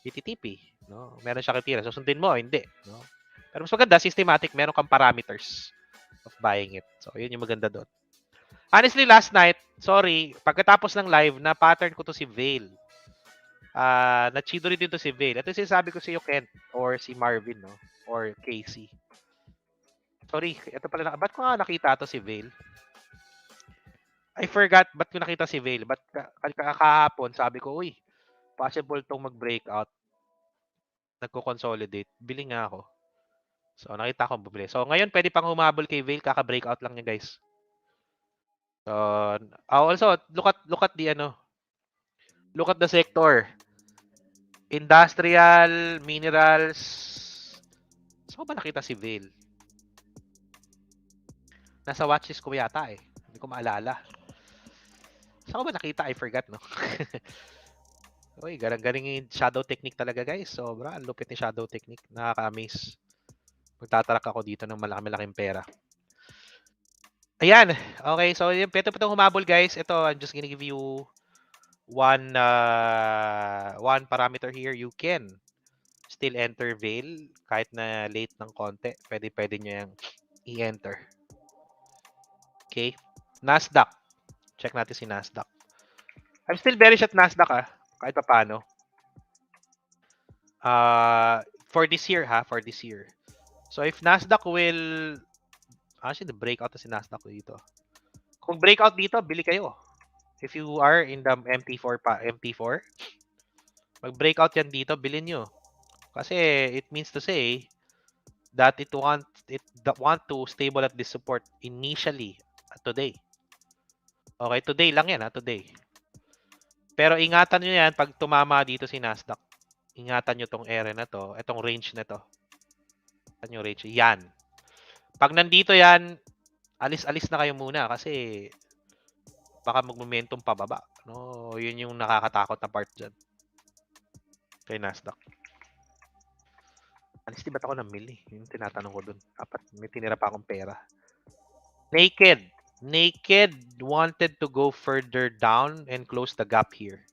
ititipi, no? Meron siya criteria. So sundin mo, hindi, no? Pero mas maganda, systematic, meron kang parameters of buying it. So yun yung maganda doon. Honestly, last night, sorry, pagkatapos ng live, na pattern ko to si Vail. Na-chido rin dito si Vail. Ito yung sinasabi ko si Kent or si Marvin, no? Or Casey. Sorry, ito pala. Ba't ko nga nakita to si Vail? I forgot ba't ko nakita si Vail. Ba't kahapon sabi ko, uy, possible tong mag-breakout. Nagko-consolidate. Bili nga ako. So, nakita ko bumili. So, ngayon, pwede pang humabol kay Vail. Kaka-breakout lang niya, guys. So, also, look at the sector. Industrial, minerals. Saan ba nakita si Vail? Nasa watchlist ko yata eh. Hindi ko maalala. Saan ko ba nakita? I forgot, no? Uy, galing yung shadow technique talaga, guys. Sobra. Ang lupit ni shadow technique. Nakaka-amaze. Magtatarak ako dito ng malaki-malaking pera. Ayan. Okay, so yung peto pa itong humabol, guys. Ito, I'm just gonna give you one parameter here. You can still enter Vail kahit na late ng konti. Pwede nyo yung i-enter. Okay. Nasdaq. Check natin si Nasdaq. I'm still bearish at Nasdaq, kahit pa paano. For this year, for this year. So if Nasdaq will actually the breakout na si Nasdaq dito. Kung breakout dito, bili kayo. If you are in the MT4, mag-breakout yan dito, bilhin nyo. Kasi it means to say that it want to stable at this support initially today. Okay, today lang yan, today. Pero ingatan nyo yan pag tumama dito si Nasdaq. Ingatan nyo tong area na to, itong range na to. Yung range, yan. Pag nandito yan, alis-alis na kayo muna kasi baka mag-momentum pababa. No, yun yung nakakatakot na part dyan. Kay Nasdaq. Alis, di ba't ako namili? Yung tinatanong ko dun. Apat, may tinira pa akong pera. Naked. Naked wanted to go further down and close the gap here.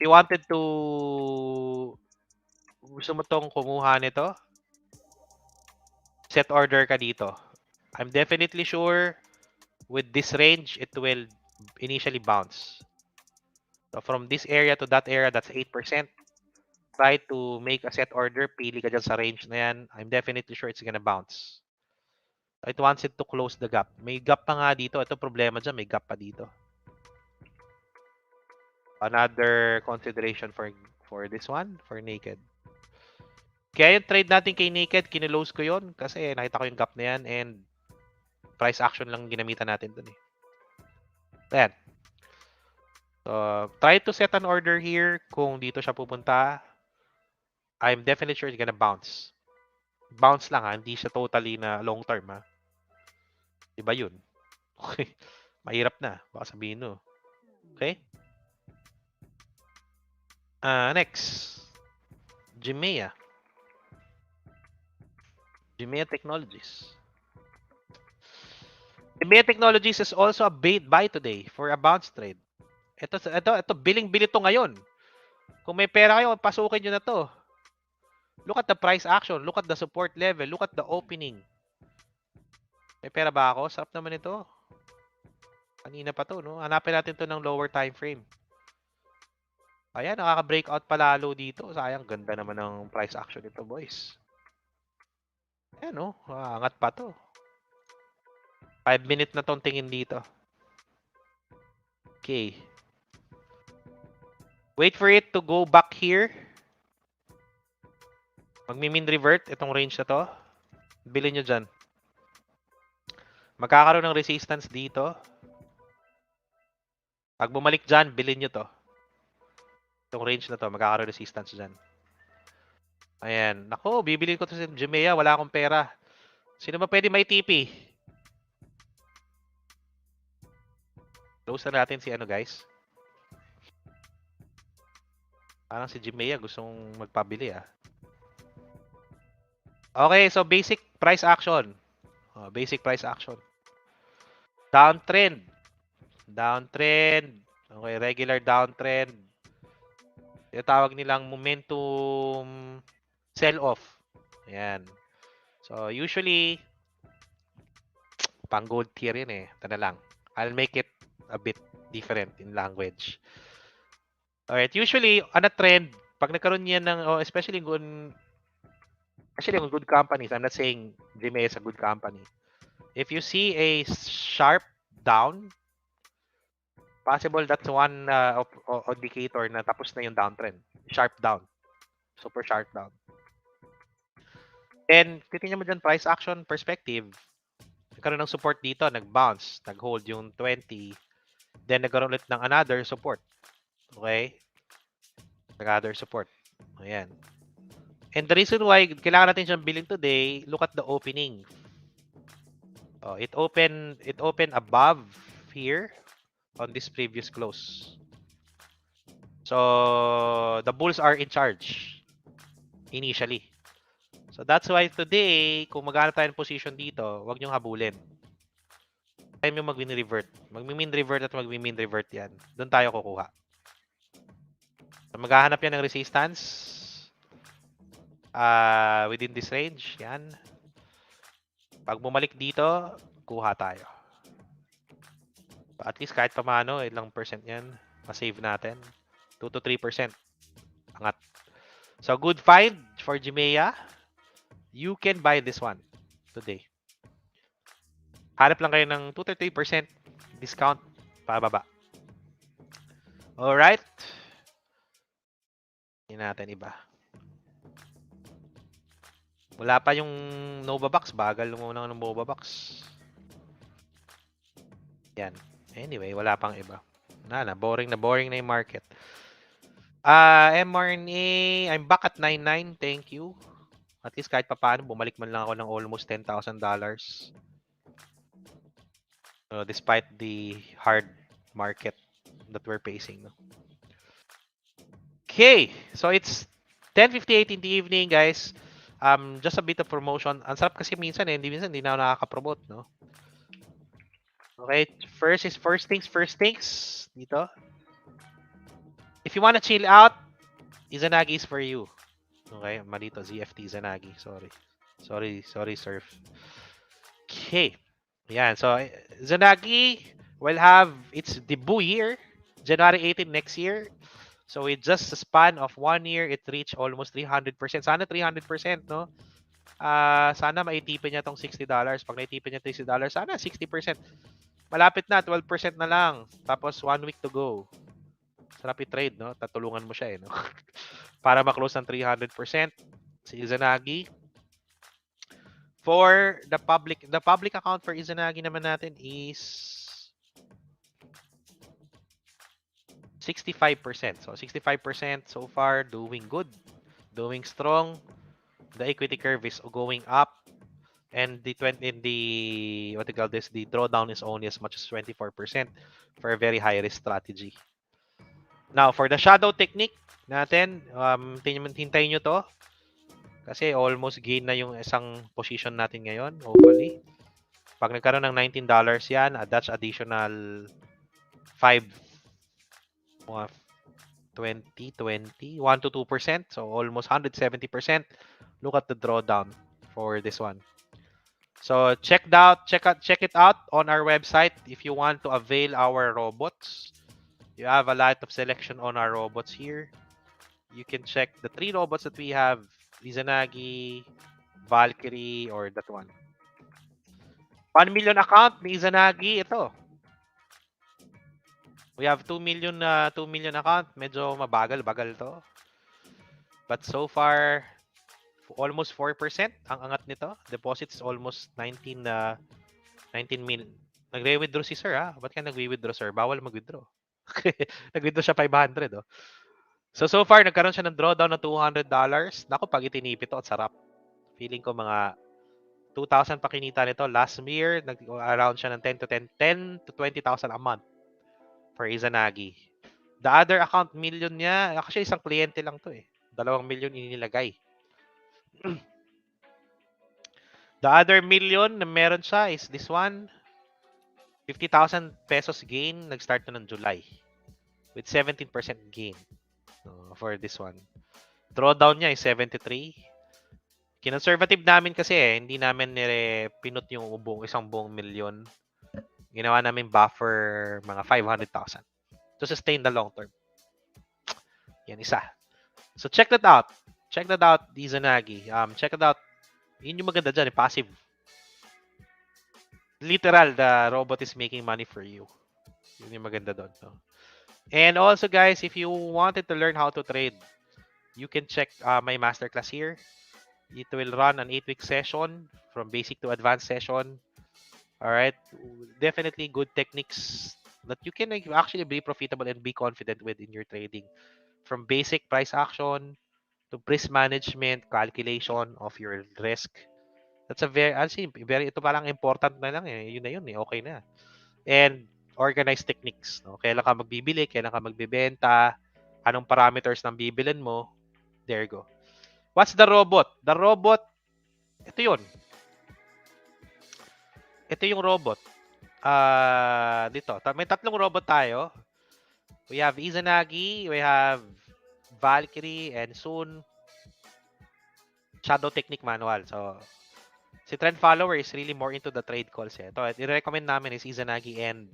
He wanted to... Gusto mo tong kumuha nito? Set order ka dito. I'm definitely sure with this range, it will initially bounce. So from this area to that area, that's 8%. Try to make a set order. Pili ka dyan sa range na yan. I'm definitely sure it's gonna bounce. It wants it to close the gap. May gap pa nga dito. Ito problema dyan. May gap pa dito. Another consideration for this one, for Naked. Kaya yung trade natin kay Naked, kinilose ko yon kasi nakita ko yung gap na yan and price action lang ginamitan natin dun eh. Ayan. So, try to set an order here kung dito siya pupunta. I'm definitely sure it's gonna bounce. Bounce lang hindi siya totally na long term Diba yun? Okay. Mahirap na. Baka sabihin no. Okay? Next. Jimea. Jimea Technologies. Jimea Technologies is also a buy today for a bounce trade. Ito, biling-bili to ngayon. Kung may pera kayo, pasukin nyo na to. Look at the price action. Look at the support level. Look at the opening. May pera ba ako? Sarap naman ito. Kanina pa to, no? Hanapin natin to ng lower time frame. Ayan, nakaka-breakout palalo dito. Sayang, ganda naman ng price action nito, boys. Ayan, no? Angat pa to. 5 minutes na tong tingin dito. Okay. Wait for it to go back here. Magmi-mean revert itong range na to. Bilhin nyo dyan. Magkakaroon ng resistance dito. Pag bumalik dyan, bilhin nyo to. Itong range na to, magkakaroon ng resistance dyan. Ayan. Naku, bibili ko to sa Jimea. Wala akong pera. Sino ba pwede may TP? Close na natin si ano, guys. Parang si Jimea gustong magpabili, Okay, so basic price action. Basic price action. Downtrend. Downtrend. Okay, regular downtrend. Yung tawag nilang momentum sell-off. Ayan. So, usually, pang gold tier yun Ito na lang. I'll make it a bit different in language. Alright, usually, on a trend, pag nagkaroon yan ng, especially kung good companies, I'm not saying Jimmy is a good company. If you see a sharp down, possible that's one indicator na tapos na yung downtrend. Sharp down. Super sharp down. Then, titingnan mo dyan, price action perspective. Nagkaroon ng support dito, nag-bounce, nag-hold yung 20. Then, nagkaroon ulit ng another support. Okay? Another support. Ayan. And the reason why kailangan natin siyang bilhin today, look at the opening. Oh, it opened above here on this previous close. So the bulls are in charge initially. So that's why today, kung maghanap tayo ng position dito, wag niyong habulin. Time yung mag-win revert. Mag-min revert at mag-min revert yan. Doon tayo kukuha. So, maghahanap yan ng resistance within this range. Yan. Pag bumalik dito, kuha tayo. At least kahit pamano, ilang percent yan. Ma-save natin. 2 to 3%. Angat. So, good find for Jimea. You can buy this one today. Hanap lang kayo ng 2 to 3% discount pababa. Alright. Hindi natin iba. Wala pa yung Nova Box. Bagal muna ng Nova Box. Yan. Anyway, wala pang iba. Boring na yung market. mRNA, I'm back at 99. Thank you. At least kahit papaano, bumalik man lang ako ng almost $10,000. Despite the hard market that we're facing. No? Okay, so it's 10:58 in the evening, guys. Just a bit of promotion. Ang sarap kasi minsan hindi na ako nakaka-promote, no? Okay, first things. Dito. If you wanna chill out, Izanagi is for you. Okay, malito, ZFT Izanagi. Sorry, surf. Okay. Yan, so Izanagi will have its debut year, January 18 next year. So with just a span of 1 year, it reached almost 300%. Sana 300%, no? Sana maitipin niya tong $60. Pag naitipin niya $60, sana 60%. Malapit na, 12% na lang. Tapos 1 week to go. Sarap i-trade, no? Tatulungan mo siya, no? Para ma-close ng 300%. Si Izanagi. For the public account for Izanagi naman natin is 65%. So 65% so far, doing good, doing strong. The equity curve is going up, and the the drawdown is only as much as 24% for a very high risk strategy. Now for the shadow technique natin, hintayin nyo to kasi almost gain na yung isang position natin ngayon, hopefully. Pag nagkaroon ng $19 yan, that's additional 5 mga 1 to 2%. So almost 170%. Look at the drawdown for this one. So check it out on our website if you want to avail our robots. You have a lot of selection on our robots here. You can check the 3 robots that we have, Izanagi, Valkyrie, or that one. 1 million account ni Izanagi, ito. We have 2 million account. Medyo mabagal-bagal to. But so far, almost 4% ang angat nito. Deposits almost 19 mil. Nagre-withdraw si sir, ha? Ba't ka nagwi-withdraw, sir? Bawal mag-withdraw. Nag-withdraw siya 500, oh. So far, nagkaroon siya ng drawdown ng $200. Naku, pag itinipit to, at sarap. Feeling ko mga 2,000 pa kinita nito. Last year, around siya ng 10 to 20,000 a month for Izanagi. The other account, million niya. Actually, isang kliyente lang to, eh. 2 million inilagay. The other million na meron siya is this one. 50,000 pesos gain. Nag-start na ng July. With 17% gain for this one. Drawdown niya is 73. Kinonservative namin kasi hindi namin pinut yung isang buong milyon. Ginawa namin buffer mga 500,000 to sustain the long term. Yan isa. So check that out. Check that out, Izanagi. Check it out. Yun yung maganda dyan, passive. Literal, the robot is making money for you. Yun yung maganda doon. No? And also, guys, if you wanted to learn how to trade, you can check my masterclass here. It will run an 8-week session from basic to advanced session. All right. Definitely good techniques that you can actually be profitable and be confident with in your trading. From basic price action to risk management, calculation of your risk, That's a very, ito parang important na lang eh. Yun na yun eh. Okay na. And organized techniques. No? Kailan ka magbibili, kailan ka magbibenta, anong parameters ng bibilin mo. There you go. What's the robot? The robot, ito yun. Ito yung robot. Dito. May tatlong robot tayo. We have Izanagi, we have Valkyrie, and soon Shadow Technique Manual. So, si Trend Follower is really more into the trade calls. Eh. Ito, i-recommend namin is Izanagi and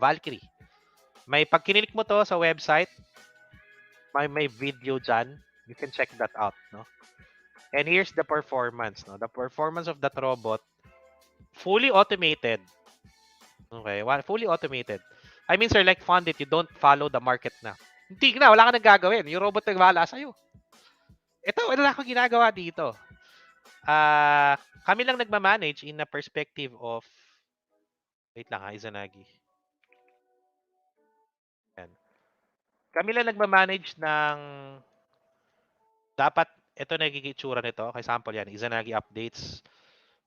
Valkyrie. Pag kinilik mo to sa website, may video dyan. You can check that out. No? And here's the performance. No? The performance of that robot, fully automated. Okay, fully automated. I mean, sir, like fund it, you don't follow the market na. Hindi na, wala ka nang gagawin. Yung robot nagbahala sa'yo. Ito, wala akong ginagawa dito. Kami lang nagmamanage in a perspective of, wait lang ha, Izanagi. Yan. Kami lang nagmamanage ng, dapat, ito nagiging itsura nito. For example, yan, Izanagi updates.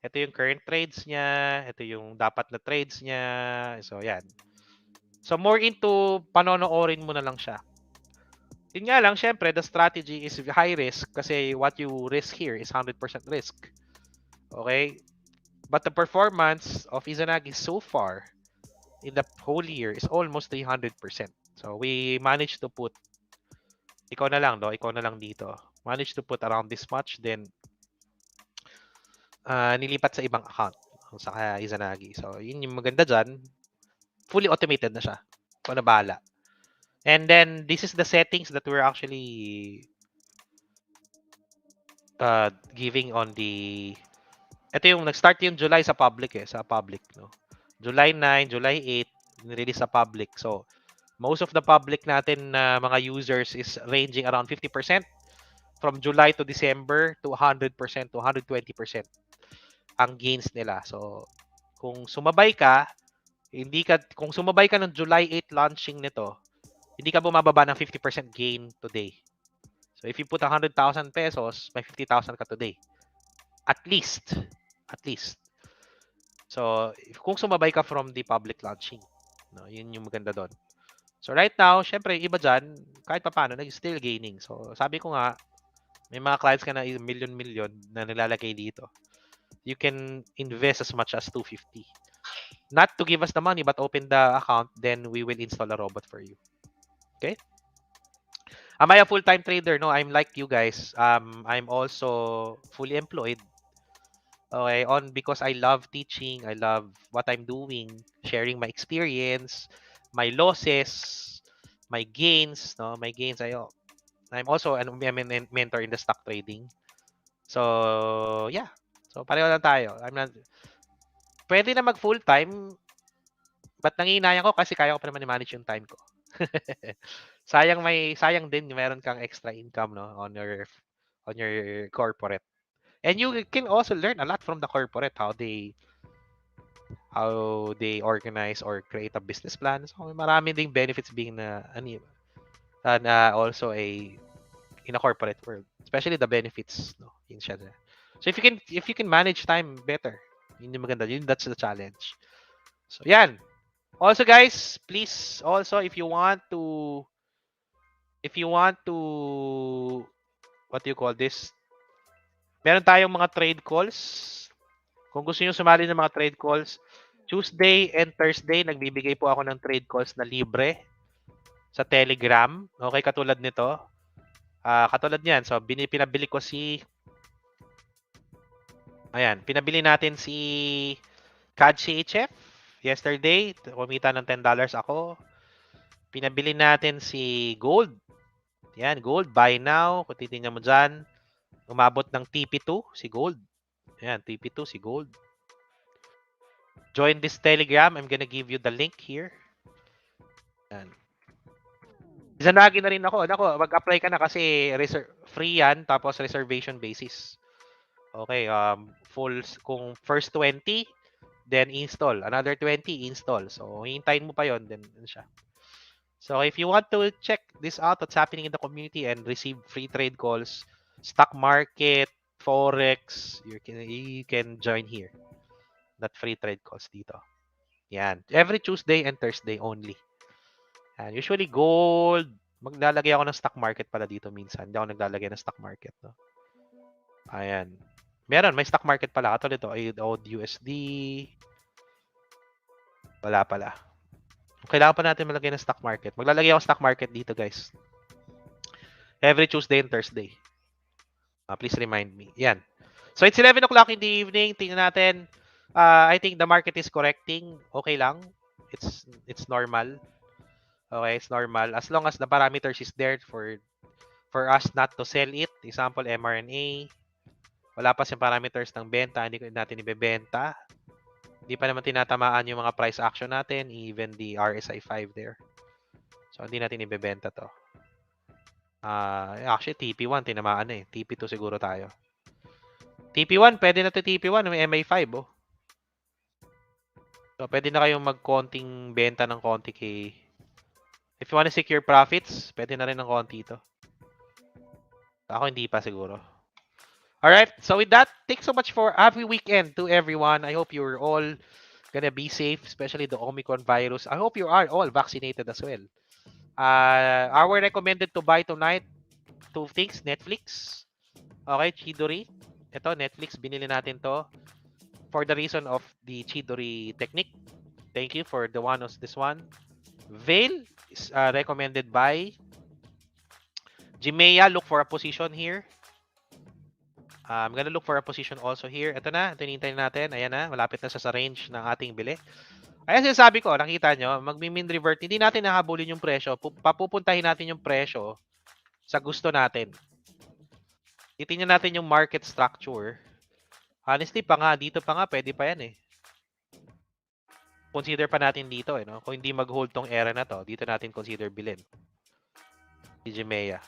Ito yung current trades niya. Ito yung dapat na trades niya. So, yan. So, more into panonoorin mo na lang siya. Yun nga lang, syempre, the strategy is high risk kasi what you risk here is 100% risk. Okay? But the performance of Izanagi so far in the whole year is almost 300%. So, we managed to put, ikaw na lang dito. Managed to put around this much, then nilipat sa ibang account sa Izanagi. So, yun yung maganda dyan. Fully automated na siya. Ikaw na bahala. And then, this is the settings that we're actually giving on the... Ito yung nag-start yung July sa public no. July 9, July 8, nirelease sa public. So, most of the public natin na mga users is ranging around 50% from July to December to 100% to 120% ang gains nila. So, kung sumabay ka ng July 8 launching nito, hindi ka bumababa ng 50% gain today. So, if you put 100,000 pesos, may 50,000 ka today. At least. So, kung sumabay ka from the public launching, no, yun yung maganda doon. So, right now, syempre, iba dyan, kahit pa paano, still gaining. So, sabi ko nga, may mga clients ka na million na nilalagay dito. You can invest as much as 250. Not to give us the money, but open the account, then we will install a robot for you. Okay? Am I a full-time trader? No, I'm like you guys. I'm also fully employed. Okay, because I love teaching, I love what I'm doing, sharing my experience, my losses, my gains, no, my gains. I'm also a mentor in the stock trading. So, yeah. So, pareho lang tayo. Pwede na mag full-time, but nangihinayang ko kasi kaya ko pa naman i-manage yung time ko. sayang din meron kang extra income, no, on your corporate. And you can also learn a lot from the corporate, how they organize or create a business plan. So, marami ding benefits being also in a corporate world, especially the benefits, no, yun siya. So if you can manage time better, yun yung maganda. That's the challenge. So, yan. Also, guys, please also if you want to what do you call this? Meron tayong mga trade calls. Kung gusto niyo sumali ng mga trade calls, Tuesday and Thursday, nagbibigay po ako ng trade calls na libre sa Telegram. Okay, katulad nito. Katulad niyan. So, pinabili ko pinabili natin si CAD CHF yesterday. Kumita ng $10 ako. Pinabili natin si Gold. Yan, Gold. Buy now. Kung titingnan mo dyan, umabot ng TP2 si Gold. Yan, TP2 si Gold. Join this Telegram. I'm gonna give you the link here. Yan. Izanagi na rin ako. Mag-apply ka na kasi free yan, tapos reservation basis. Okay, kung first 20, then install. Another 20, install. So, hintayin mo pa yon, then siya. So, if you want to check this out, what's happening in the community and receive free trade calls, stock market, Forex, you can join here. That free trade calls dito. Yan. Every Tuesday and Thursday only. And usually gold, maglalagay ako ng stock market pala dito minsan. Hindi ako naglalagay ng stock market. No? Ayan. Meron, may stock market pala. Katulad ito, AUD USD. Wala pala. Kailangan pa natin malagay ng stock market. Maglalagay ako stock market dito, guys. Every Tuesday and Thursday. Please remind me. Yan. So, it's 11 o'clock in the evening. Tingnan natin. I think the market is correcting. Okay lang. It's normal. Okay, it's normal. As long as the parameters is there for us not to sell it. Example, mRNA. Wala pa siyang parameters ng benta. Hindi natin ibebenta. Hindi pa naman tinatamaan yung mga price action natin. Even the RSI 5 there. So, hindi natin ibebenta to. Actually, TP1, tinamaan na eh. TP2 siguro tayo. TP1, pwede na to TP1. May MA5, oh. So, pwede na kayong magkonting benta ng konti kay... If you want to secure profits, pwede na rin ng konti ito. Ako hindi pa siguro. Alright, so with that, thanks so much for happy weekend to everyone. I hope you're all gonna be safe, especially the Omicron virus. I hope you are all vaccinated as well. Our recommended to buy tonight, two things, Netflix. Okay, Chidori. Ito, Netflix, binili natin to for the reason of the Chidori technique. Thank you for the one of this one. Avail is recommended by Jimea. Look for a position here. I'm gonna look for a position also here. Ito na, ito hinihintay natin. Ayan na, malapit na sa range ng ating bili. Ayan sinasabi ko, nakita nyo, magmi-min revert. Hindi natin nahabulin yung presyo. Papupuntahin natin yung presyo sa gusto natin. Titingnan natin yung market structure. Honestly, dito pa nga, pwede pa yan eh. Consider pa natin dito eh, no? Kung hindi mag-hold tong era na to, dito natin consider bilhin. Si Jimea.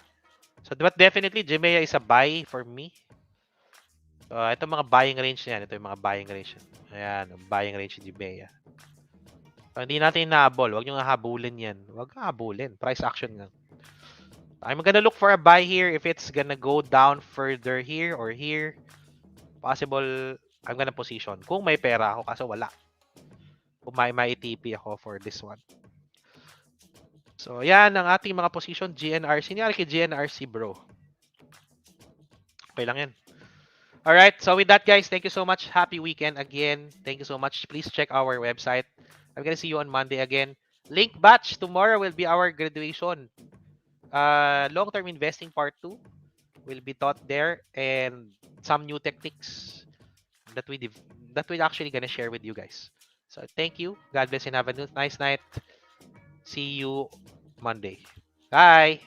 So, but definitely, Jimea is a buy for me. Ito mga buying range niyan. Ito yung mga buying range. Ayan, buying range ni Jimea. So, hindi natin nahabol. Huwag nyo nga habulin yan. Huwag nga habulin. Price action nga. I'm gonna look for a buy here if it's gonna go down further here or here. Possible, I'm gonna position. Kung may pera ako, kaso wala. Kung may TP ako for this one. So, yan ang ating mga position. GNRC. Nangyari kay GNRC, bro. Okay lang yan. Alright, so with that, guys, thank you so much. Happy weekend again. Thank you so much. Please check our website. I'm gonna see you on Monday again. Link batch. Tomorrow will be our graduation. Long-term investing part 2 will be taught there, and some new techniques that we actually gonna share with you guys. So thank you. God bless and have a nice night. See you Monday. Bye.